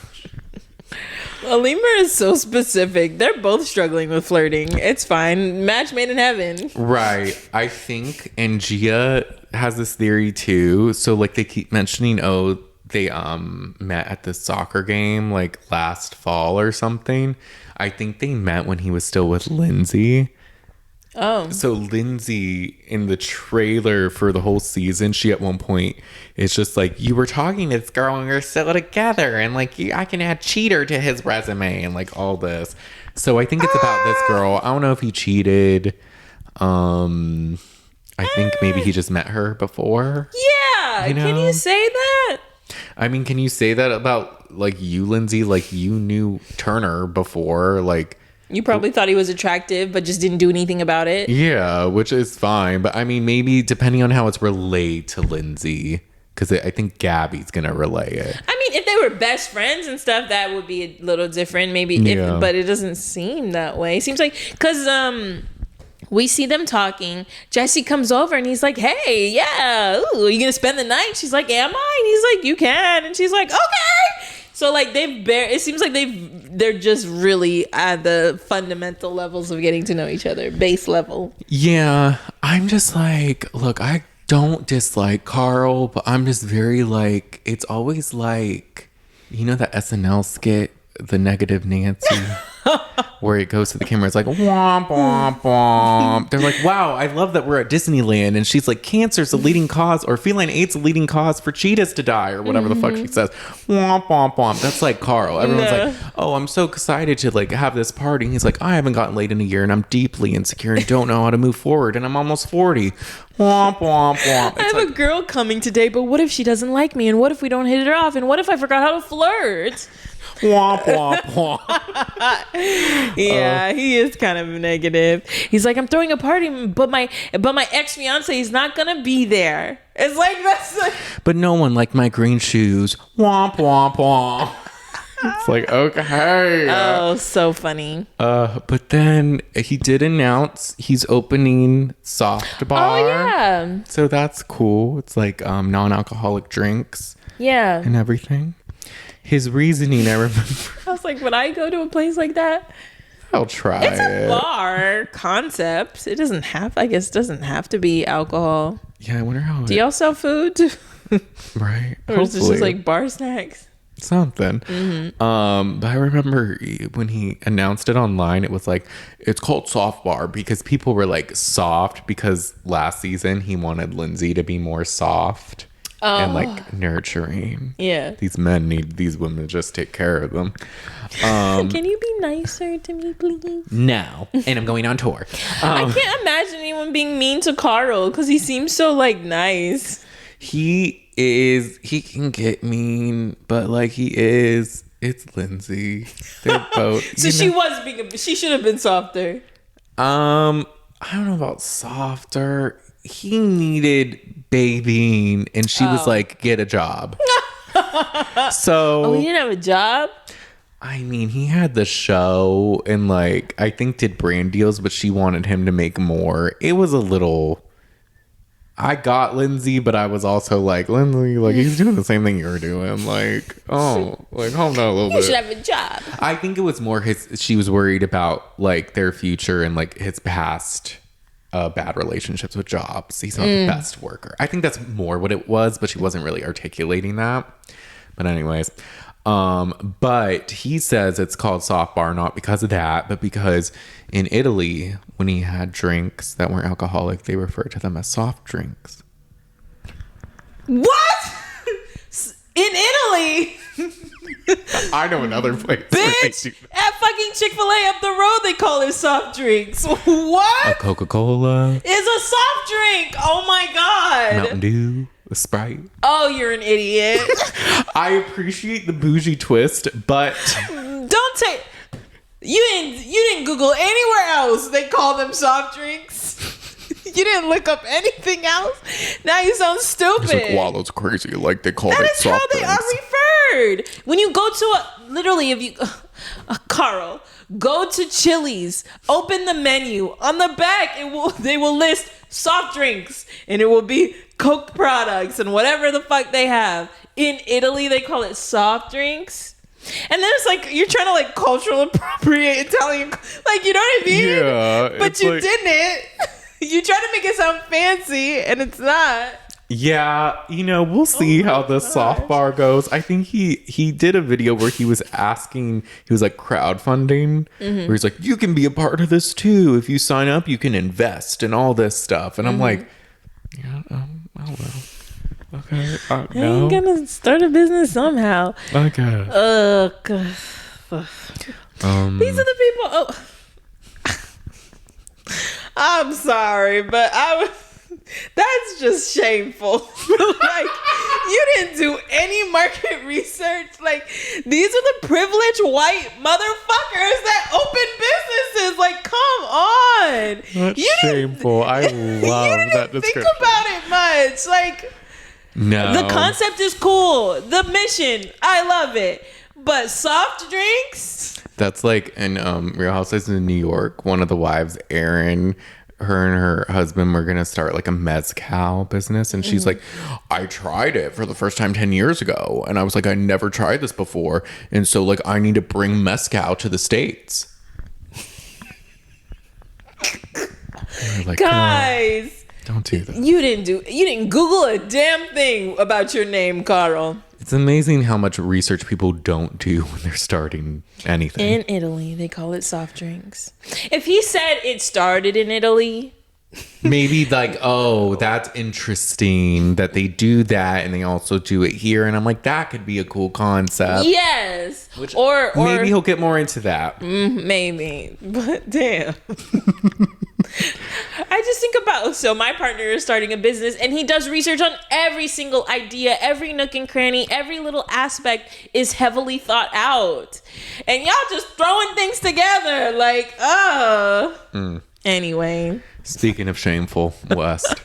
S2: A lemur is so specific. They're both struggling with flirting. It's fine. Match made in heaven.
S1: Right. I think Angia has this theory too. So like they keep mentioning, they met at the soccer game like last fall or something. I think they met when he was still with Lindsay.
S2: Oh.
S1: So Lindsay in the trailer for the whole season, she at one point is just like, you were talking to this girl and we were still together, and like I can add cheater to his resume and like all this. So I think it's about this girl. I don't know if he cheated. I think maybe he just met her before.
S2: Yeah. Can you say that?
S1: I mean, can you say that about like you, Lindsay? Like you knew Turner before, like
S2: you probably thought he was attractive, but just didn't do anything about it.
S1: Yeah, which is fine. But I mean, maybe depending on how it's relayed to Lindsay, because I think Gabby's gonna relay it.
S2: I mean, if they were best friends and stuff, that would be a little different, maybe.
S1: Yeah.
S2: But it doesn't seem that way. It seems like because we see them talking. Jesse comes over and he's like, "Hey, yeah, ooh, are you gonna spend the night?" She's like, "Am I?" And he's like, "You can." And she's like, "Okay." So like it seems like they're just really at the fundamental levels of getting to know each other, base level.
S1: Yeah, I'm just like, look, I don't dislike Carl, but I'm just very like, it's always like, you know that SNL skit, The Negative Nancy, where it goes to the camera, it's like womp womp womp. They're like, wow, I love that we're at Disneyland, and she's like, cancer's the leading cause, or feline AIDS the leading cause for cheetahs to die, or whatever the fuck she says. Womp womp womp. That's like Carl. Everyone's like, oh, I'm so excited to like have this party. And he's like, I haven't gotten laid in a year, and I'm deeply insecure and don't know how to move forward, and I'm almost 40. Womp womp womp.
S2: I have a girl coming today, but what if she doesn't like me? And what if we don't hit it off? And what if I forgot how to flirt?
S1: Womp womp womp.
S2: Yeah, he is kind of negative. He's like, I'm throwing a party, but my ex-fiance is not gonna be there. It's like that's like,
S1: but no one liked my green shoes. Womp womp womp. It's like, okay.
S2: Oh, so funny.
S1: But then he did announce he's opening Soft Bar.
S2: Oh yeah.
S1: So that's cool. It's like non-alcoholic drinks.
S2: Yeah.
S1: And everything. His reasoning, I remember.
S2: I was like, would I go to a place like that?
S1: I'll try
S2: It's
S1: it.
S2: a bar concept. It doesn't have, I guess, doesn't have to be alcohol.
S1: Yeah, I wonder how.
S2: Do y'all sell food?
S1: Right.
S2: Or is this just like bar snacks?
S1: Something. But I remember when he announced it online, it was like, it's called Soft Bar because people were like soft because last season he wanted Lindsay to be more soft and like nurturing.
S2: Yeah.
S1: These men need these women to just take care of them.
S2: Can you be nicer to me, please?
S1: No. And I'm going on tour.
S2: I can't imagine anyone being mean to Carl because he seems so like nice.
S1: He can get mean, but like it's Lindsay. They're both.
S2: So she should have been softer.
S1: I don't know about softer. He needed babying and she was like, get a job. So
S2: he didn't have a job?
S1: I mean, he had the show and like I think did brand deals, but she wanted him to make more. It was a little. I got Lindsay, but I was also like, Lindsay, like he's doing the same thing you're doing. Like, hold on a little bit.
S2: You should have a job.
S1: I think it was more she was worried about like their future and like his past bad relationships with jobs. He's not the best worker. I think that's more what it was, but she wasn't really articulating that. But anyways, but he says it's called Soft Bar not because of that, but because in Italy, when he had drinks that weren't alcoholic, they referred to them as soft drinks.
S2: What? In Italy?
S1: I know another place.
S2: Bitch, at fucking Chick-fil-A up the road, they call it soft drinks. What?
S1: A Coca-Cola.
S2: It's a soft drink. Oh my God.
S1: Mountain Dew. A Sprite.
S2: Oh, you're an idiot.
S1: I appreciate the bougie twist, but
S2: Don't take... You didn't Google anywhere else they call them soft drinks. You didn't look up anything else. Now you sound stupid.
S1: it's like, wow, that's crazy. Like they call
S2: That
S1: it
S2: is how
S1: soft
S2: they
S1: drinks.
S2: are referred. When you go to literally, if you, Carl, go to Chili's, open the menu. On the back, they will list soft drinks, and it will be Coke products and whatever the fuck they have. In Italy, they call it soft drinks. And then it's like you're trying to like cultural appropriate Italian, like you know what I mean?
S1: Yeah,
S2: but you didn't. You try to make it sound fancy, and it's not.
S1: Yeah, we'll see how the soft bar goes. I think he did a video where he was asking, he was like crowdfunding, where he's like, you can be a part of this too. If you sign up, you can invest and all this stuff. And I'm like, yeah, I don't know. Okay, no.
S2: I'm gonna start a business somehow.
S1: Okay.
S2: God. These are the people. Oh. I'm sorry, but that's just shameful. Like, you didn't do any market research. Like, these are the privileged white motherfuckers that open businesses. Like, come on.
S1: That's shameful. I love that description.
S2: Think about it much. Like,
S1: no.
S2: the concept is cool. The mission, I love it. But soft drinks?
S1: That's like in Real Housewives in New York, one of the wives, Erin, her and her husband were going to start like a mezcal business. And she's like, I tried it for the first time 10 years ago. And I was like, I never tried this before. And so like, I need to bring mezcal to the States. Like,
S2: guys,
S1: don't do that.
S2: You didn't Google a damn thing about your name, Carl.
S1: It's amazing how much research people don't do when they're starting anything.
S2: In Italy, they call it soft drinks. If he said it started in Italy,
S1: maybe like, oh, that's interesting that they do that and they also do it here. And I'm like, that could be a cool concept.
S2: Yes. Or
S1: maybe he'll get more into that.
S2: Maybe. But damn. I just think about, so my partner is starting a business and he does research on every single idea, every nook and cranny, every little aspect is heavily thought out. And y'all just throwing things together like, Anyway.
S1: Speaking of shameful, West.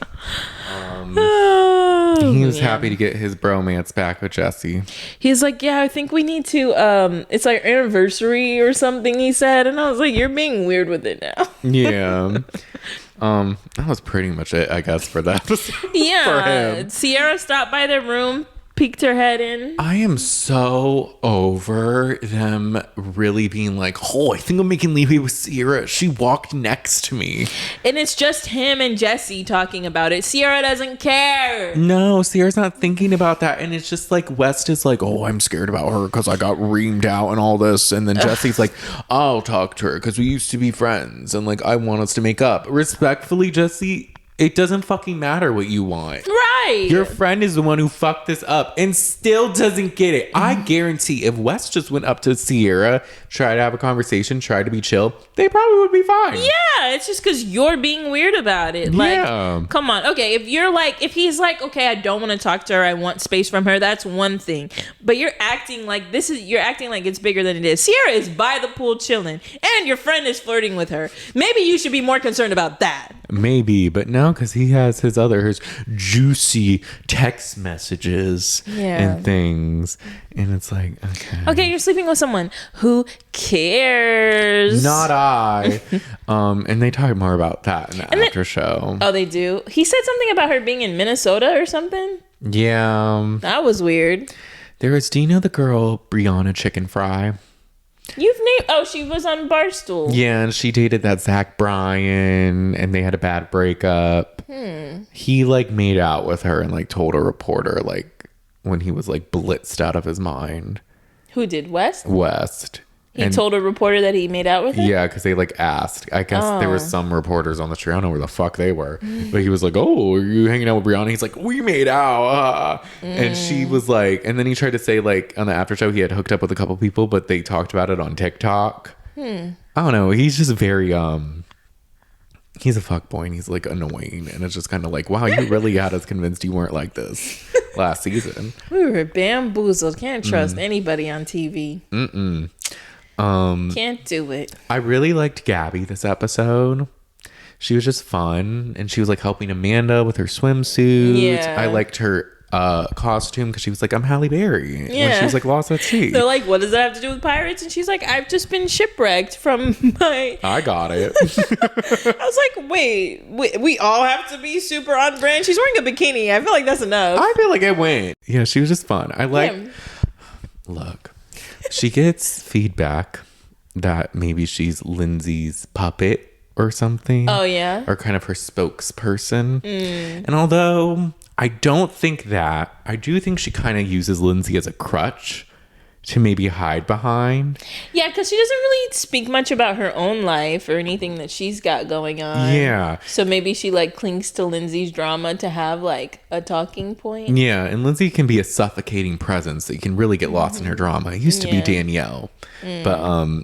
S2: Oh,
S1: he was happy to get his bromance back with Jesse.
S2: He's like, yeah, I think we need to, it's our anniversary or something, he said. And I was like, you're being weird with it now.
S1: Yeah. That was pretty much it, I guess, for that episode.
S2: Yeah.
S1: For him.
S2: Sierra stopped by their room, peeked her head in.
S1: I am so over them really being like, oh, I think I'm making leeway with Sierra. She walked next to me.
S2: And it's just him and Jesse talking about it. Sierra doesn't care.
S1: No, Sierra's not thinking about that. And it's just like West is like, oh, I'm scared about her because I got reamed out and all this. And then Jesse's like, I'll talk to her because we used to be friends. And like, I want us to make up. Respectfully, Jesse, it doesn't fucking matter what you want.
S2: Right.
S1: Your friend is the one who fucked this up and still doesn't get it. I guarantee if West just went up to Sierra, tried to have a conversation, tried to be chill, they probably would be fine.
S2: Yeah, it's just because you're being weird about it. Like,
S1: Yeah.
S2: come on. Okay, if he's like, okay, I don't want to talk to her, I want space from her, that's one thing. But you're acting like it's bigger than it is. Sierra is by the pool chilling, and your friend is flirting with her. Maybe you should be more concerned about that.
S1: Maybe, but no, because he has his juicy text messages and things. And it's like,
S2: Okay, you're sleeping with someone. Who cares?
S1: Not I. And they talk more about that in the after show.
S2: Oh, they do? He said something about her being in Minnesota or something?
S1: Yeah.
S2: That was weird.
S1: There was, do you know the girl, Brianna Chicken Fry?
S2: You've named... Oh, she was on Barstool.
S1: Yeah, and she dated that Zach Bryan, and they had a bad breakup. He, like, made out with her and, like, told a reporter, like, when he was, like, blitzed out of his mind.
S2: Who did? West? He
S1: And
S2: told a reporter that he made out with her?
S1: yeah, because they like asked. I guess there were some reporters on the street. I don't know where the fuck they were. But he was like, oh, are you hanging out with Brianna? He's like, we made out. And she was like, and then he tried to say like on the after show he had hooked up with a couple people, but they talked about it on TikTok. I don't know. He's just very, he's a fuckboy and he's like annoying. And it's just kind of like, wow, you really had us convinced you weren't like this last season.
S2: We were bamboozled. Can't trust anybody on TV. Can't do it.
S1: I really liked Gabby this episode. She was just fun, and she was like helping Amanda with her swimsuit.
S2: Yeah.
S1: I liked her costume because she was like, I'm Halle Berry. When she was like lost at sea.
S2: They're like, what does that have to do with pirates? And she's like, I've just been shipwrecked from my...
S1: I got it.
S2: I was like, wait, we all have to be super on brand? She's wearing a bikini. I feel like that's enough.
S1: I feel like it went. Yeah, she was just fun. I like...
S2: Yeah.
S1: Look, she gets feedback that maybe she's Lindsay's puppet or something.
S2: Oh, yeah?
S1: Or kind of her spokesperson. And although I don't think that, I do think she kind of uses Lindsay as a crutch to maybe hide behind.
S2: Yeah, because she doesn't really speak much about her own life or anything that she's got going on.
S1: Yeah.
S2: So maybe she like clings to Lindsay's drama to have like a talking point.
S1: Yeah, and Lindsay can be a suffocating presence that you can really get lost in her drama. It used to be Danielle. But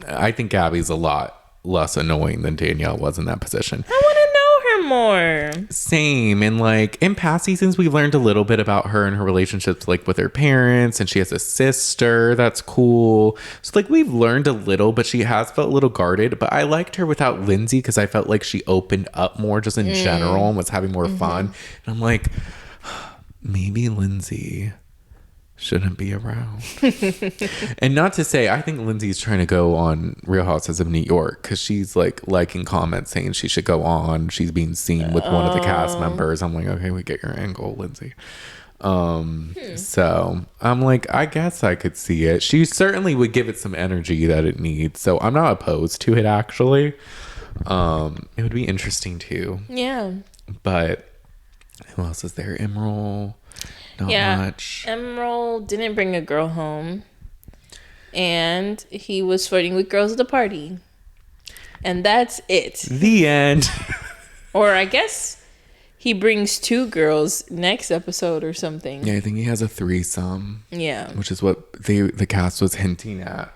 S1: I think Gabby's a lot less annoying than Danielle was in that position.
S2: I want to know her more.
S1: Same. And like in past seasons, we learned a little bit about her and her relationships like with her parents, and she has a sister. That's cool. So like we've learned a little, but she has felt a little guarded. But I liked her without Lindsay because I felt like she opened up more just in general and was having more fun. And I'm like, maybe Lindsay shouldn't be around. And not to say, I think Lindsay's trying to go on Real Houses of New York because she's like liking comments saying she should go on. She's being seen with one of the cast members. I'm like, okay, we get your angle, Lindsay. So I'm like, I guess I could see it. She certainly would give it some energy that it needs. So I'm not opposed to it actually. It would be interesting too.
S2: Yeah.
S1: But who else is there? Imrul. Not much.
S2: Imrul didn't bring a girl home. And he was flirting with girls at the party. And that's it.
S1: The end.
S2: Or I guess he brings 2 girls next episode or something.
S1: Yeah, I think he has a threesome.
S2: Yeah.
S1: Which is what the cast was hinting at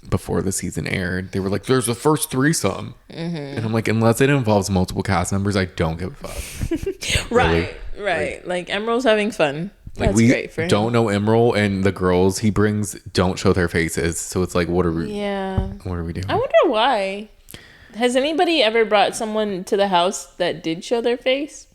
S1: before the season aired. They were like, there's a first threesome. And I'm like, unless it involves multiple cast members, I don't give a fuck.
S2: Right. Right. Like Emerald's having fun.
S1: Like
S2: That's
S1: we
S2: great for him.
S1: don't know Imrul, and the girls he brings don't show their faces. So it's like, what are we doing?
S2: I wonder why. Has anybody ever brought someone to the house that did show their face?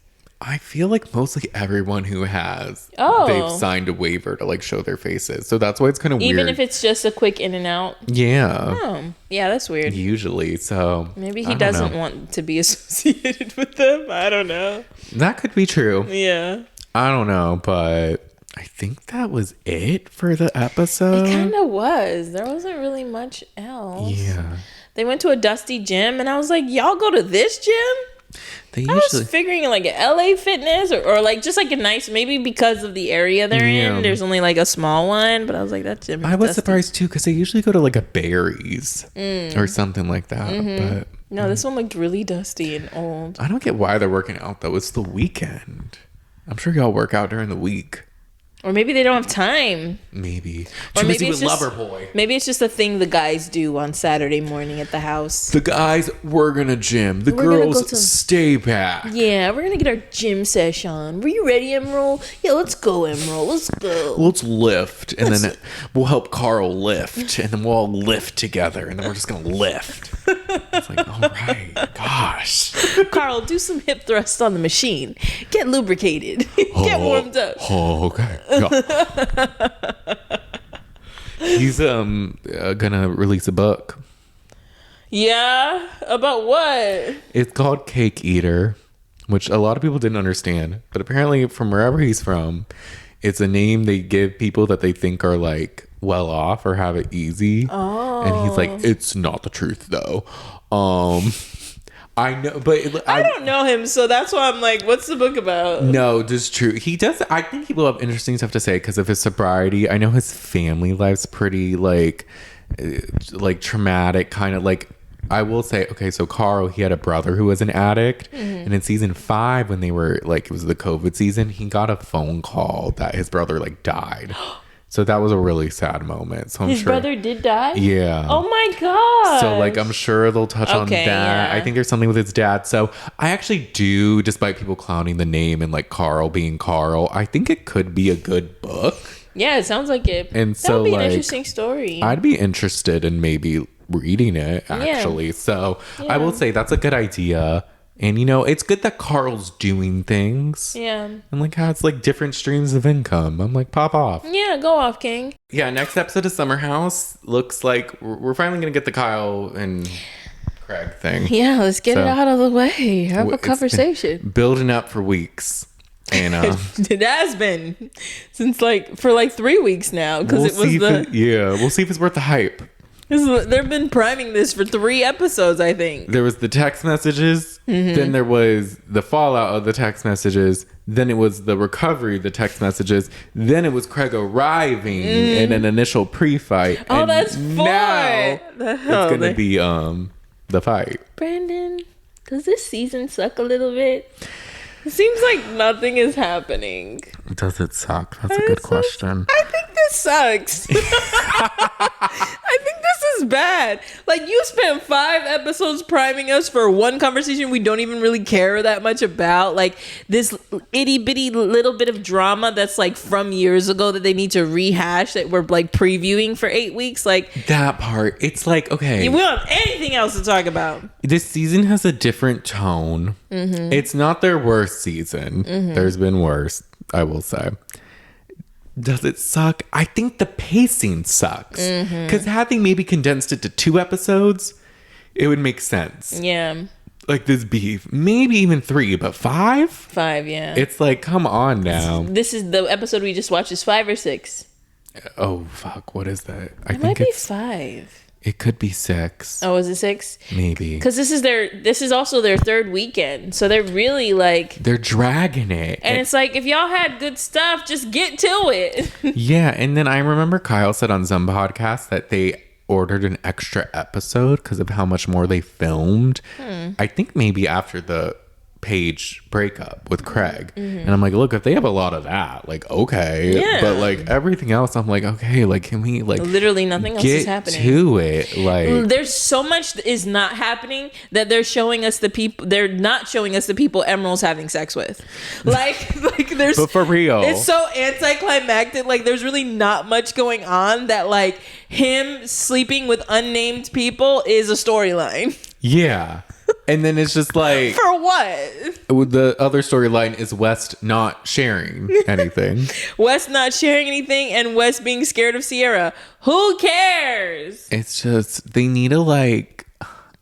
S1: I feel like mostly everyone who has, they've signed a waiver to like show their faces. So that's why it's kind of weird.
S2: Even if it's just a quick in and out?
S1: Yeah.
S2: Oh, yeah, that's weird.
S1: Usually. So
S2: maybe he doesn't want to be associated with them. I don't know.
S1: That could be true.
S2: Yeah.
S1: I don't know, but I think that was it for the episode.
S2: It kind of was. There wasn't really much else.
S1: Yeah.
S2: They went to a dusty gym, and I was like, y'all go to this gym? I was figuring like an LA Fitness or like just like a nice, maybe because of the area they're in, there's only like a small one. But I was like, that gym is
S1: I was
S2: dusty.
S1: surprised too, because they usually go to like a Barry's or something like that. But
S2: no, this one looked really dusty and old.
S1: I don't get why they're working out though. It's the weekend. I'm sure y'all work out during the week.
S2: Or maybe they don't have time.
S1: Maybe.
S2: Or
S1: Too
S2: maybe
S1: busy
S2: it's
S1: with
S2: just,
S1: Loverboy.
S2: maybe it's just a thing the guys do on Saturday morning at the house.
S1: The guys, we're gonna gym. The girls, stay back.
S2: Yeah, we're gonna get our gym session on. Were you ready, Imrul? Yeah, let's go, Imrul. Let's go.
S1: Let's lift. And then we'll help Carl lift. And then we'll all lift together. And then we're just gonna lift. It's like, all right. Gosh.
S2: Carl, do some hip thrusts on the machine. Get lubricated. Get warmed up.
S1: Oh, okay. Yeah. He's gonna release a book.
S2: Yeah? About what?
S1: It's called Cake Eater, which a lot of people didn't understand. But apparently from wherever he's from, it's a name they give people that they think are like well off or have it easy. Oh. And he's like, it's not the truth though. I know, but
S2: I don't know him, so that's why I'm like, what's the book about?
S1: No, this is true. He does. I think he will have interesting stuff to say because of his sobriety. I know his family life's pretty like traumatic, kind of like. I will say, okay, so Carl, he had a brother who was an addict, and in season 5, when they were like, it was the COVID season, he got a phone call that his brother like died. So that was a really sad moment. So I'm
S2: his
S1: sure
S2: brother did die?
S1: Yeah.
S2: Oh my God.
S1: So like I'm sure they'll touch on that. Yeah. I think there's something with his dad. So I actually do, despite people clowning the name and like Carl being Carl, I think it could be a good book.
S2: Yeah, it sounds like it.
S1: And
S2: that
S1: so
S2: would be
S1: like,
S2: an interesting story.
S1: I'd be interested in maybe reading it actually. Yeah. So I will say that's a good idea. And, you know, it's good that Carl's doing things.
S2: Yeah.
S1: And, like, how it's, like, different streams of income. I'm like, pop off.
S2: Yeah, go off, King.
S1: Yeah, next episode of Summer House looks like we're finally going to get the Kyle and Craig thing.
S2: Yeah, let's get it out of the way. Have a conversation.
S1: Building up for weeks. And
S2: it has been since, like, for, like, 3 weeks now. Because we'll
S1: see if it's worth the hype.
S2: They've been priming this for 3 episodes, I think.
S1: There was the text messages. Then there was the fallout of the text messages. Then it was the recovery of the text messages. Then it was Craig arriving in an initial pre-fight.
S2: Oh, and that's 4.
S1: Now it's going to be the fight.
S2: Brandon, does this season suck a little bit? It seems like nothing is happening.
S1: Does it suck? That's a good question.
S2: I think this sucks. I think this is bad. Like, you spent 5 episodes priming us for one conversation we don't even really care that much about. Like, this itty bitty little bit of drama that's like from years ago that they need to rehash that we're like previewing for 8 weeks. Like,
S1: that part. It's like, okay.
S2: We don't have anything else to talk about.
S1: This season has a different tone. It's not their worst season. There's been worse, I will say. Does it suck? I think the pacing sucks. Because had they maybe condensed it to 2 episodes, it would make sense.
S2: Yeah.
S1: Like this beef. Maybe even 3, but 5?
S2: 5, yeah.
S1: It's like, come on now.
S2: This is the episode we just watched is 5 or 6?
S1: Oh, fuck. What is that? I
S2: think might be 5.
S1: It could be 6.
S2: Oh, is it 6?
S1: Maybe.
S2: Because this is also their 3rd weekend. So they're really like...
S1: They're dragging it.
S2: And it's like, if y'all had good stuff, just get to it.
S1: Yeah. And then I remember Kyle said on some podcast that they ordered an extra episode because of how much more they filmed. I think maybe after the Paige breakup with Craig. And I'm like, look, if they have a lot of that, like, okay. Yeah. But like everything else, I'm like, okay, like, can we like
S2: literally nothing else is happening
S1: to it? Like,
S2: there's so much that is not happening that they're showing us the people. They're not showing us the people Imrul's having sex with. Like there's
S1: but for real,
S2: it's so anticlimactic. Like, there's really not much going on that like him sleeping with unnamed people is a storyline.
S1: Yeah. And then it's just like...
S2: For what?
S1: The other storyline is West not sharing anything.
S2: West not sharing anything and West being scared of Sierra. Who cares?
S1: It's just... They need to like...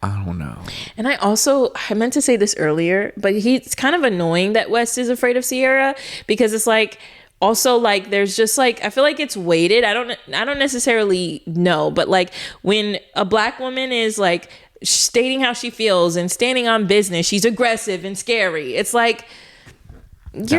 S1: I don't know.
S2: And I meant to say this earlier, but it's kind of annoying that West is afraid of Sierra because it's like... also like there's just like I feel like it's weighted. I don't necessarily know, but like when a black woman is like stating how she feels and standing on business, she's aggressive and scary. It's like it's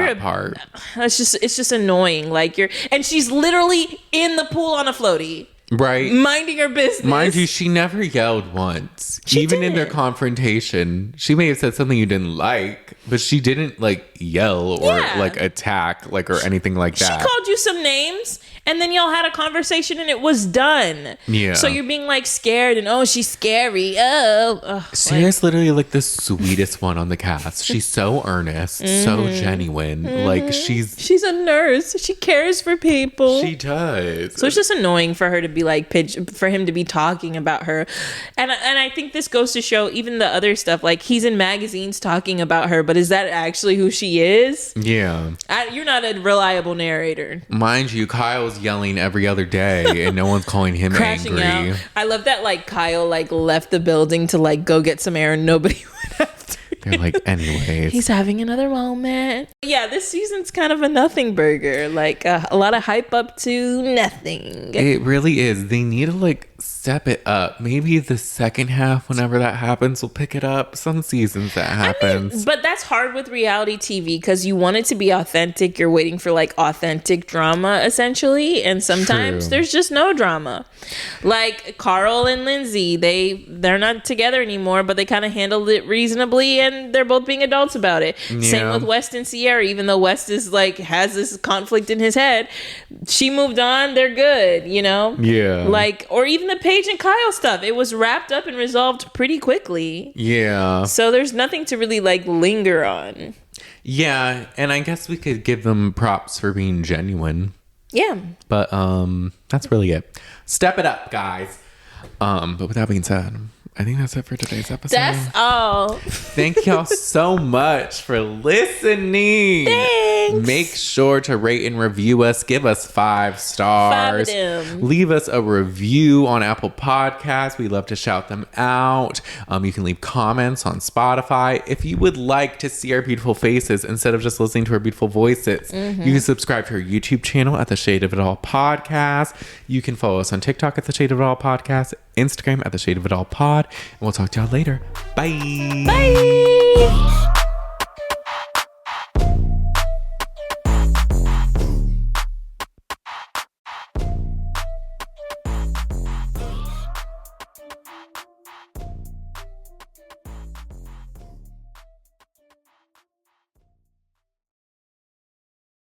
S2: just annoying. Like and she's literally in the pool on a floaty.
S1: Right.
S2: Minding her business.
S1: Mind you, she never yelled once. Even in their confrontation, she may have said something you didn't like, but she didn't like yell or like attack like or anything like that.
S2: She called you some names and then y'all had a conversation and it was done. Yeah. So you're being like scared and oh, she's scary.
S1: Sarah's literally like the sweetest one on the cast. She's so earnest, so genuine. Like she's
S2: a nurse. She cares for people.
S1: She does.
S2: So it's just annoying for her to be like for him to be talking about her, and I think this goes to show even the other stuff. Like he's in magazines talking about her, but is that actually who she is?
S1: Yeah,
S2: you're not a reliable narrator.
S1: Mind you, Kyle's yelling every other day, and no one's calling him
S2: crashing
S1: angry.
S2: Out. I love that. Like Kyle like left the building to like go get some air, and nobody went after.
S1: They're like, anyways,
S2: he's having another moment. Yeah, this season's kind of a nothing burger. Like a lot of hype up to nothing.
S1: It really is. They need to like step it up. Maybe the second half, whenever that happens, we'll pick it up. Some seasons that happens.
S2: I mean, but that's hard with reality TV because you want it to be authentic. You're waiting for like authentic drama essentially, and sometimes there's just no drama. Like Carl and Lindsay, they're not together anymore, but they kind of handled it reasonably, and they're both being adults about it. Yeah. Same with West and Sierra. Even though West is like has this conflict in his head, she moved on. They're good, you know.
S1: Yeah.
S2: Like or even the Paige and Kyle stuff, it was wrapped up and resolved pretty quickly.
S1: Yeah.
S2: So there's nothing to really like linger on.
S1: Yeah, and I guess we could give them props for being genuine.
S2: Yeah.
S1: But that's really it. Step it up, guys. But with that being said, I think that's it for today's episode.
S2: That's all.
S1: Thank y'all so much for listening.
S2: Thanks.
S1: Make sure to rate and review us. Give us 5 stars.
S2: 5 of them.
S1: Leave us a review on Apple Podcasts. We love to shout them out. You can leave comments on Spotify. If you would like to see our beautiful faces instead of just listening to our beautiful voices, you can subscribe to our YouTube channel at The Shade of It All Podcast. You can follow us on TikTok at The Shade of It All Podcast, Instagram at The Shade of It All Pod, and we'll talk to y'all later. Bye.
S2: Bye.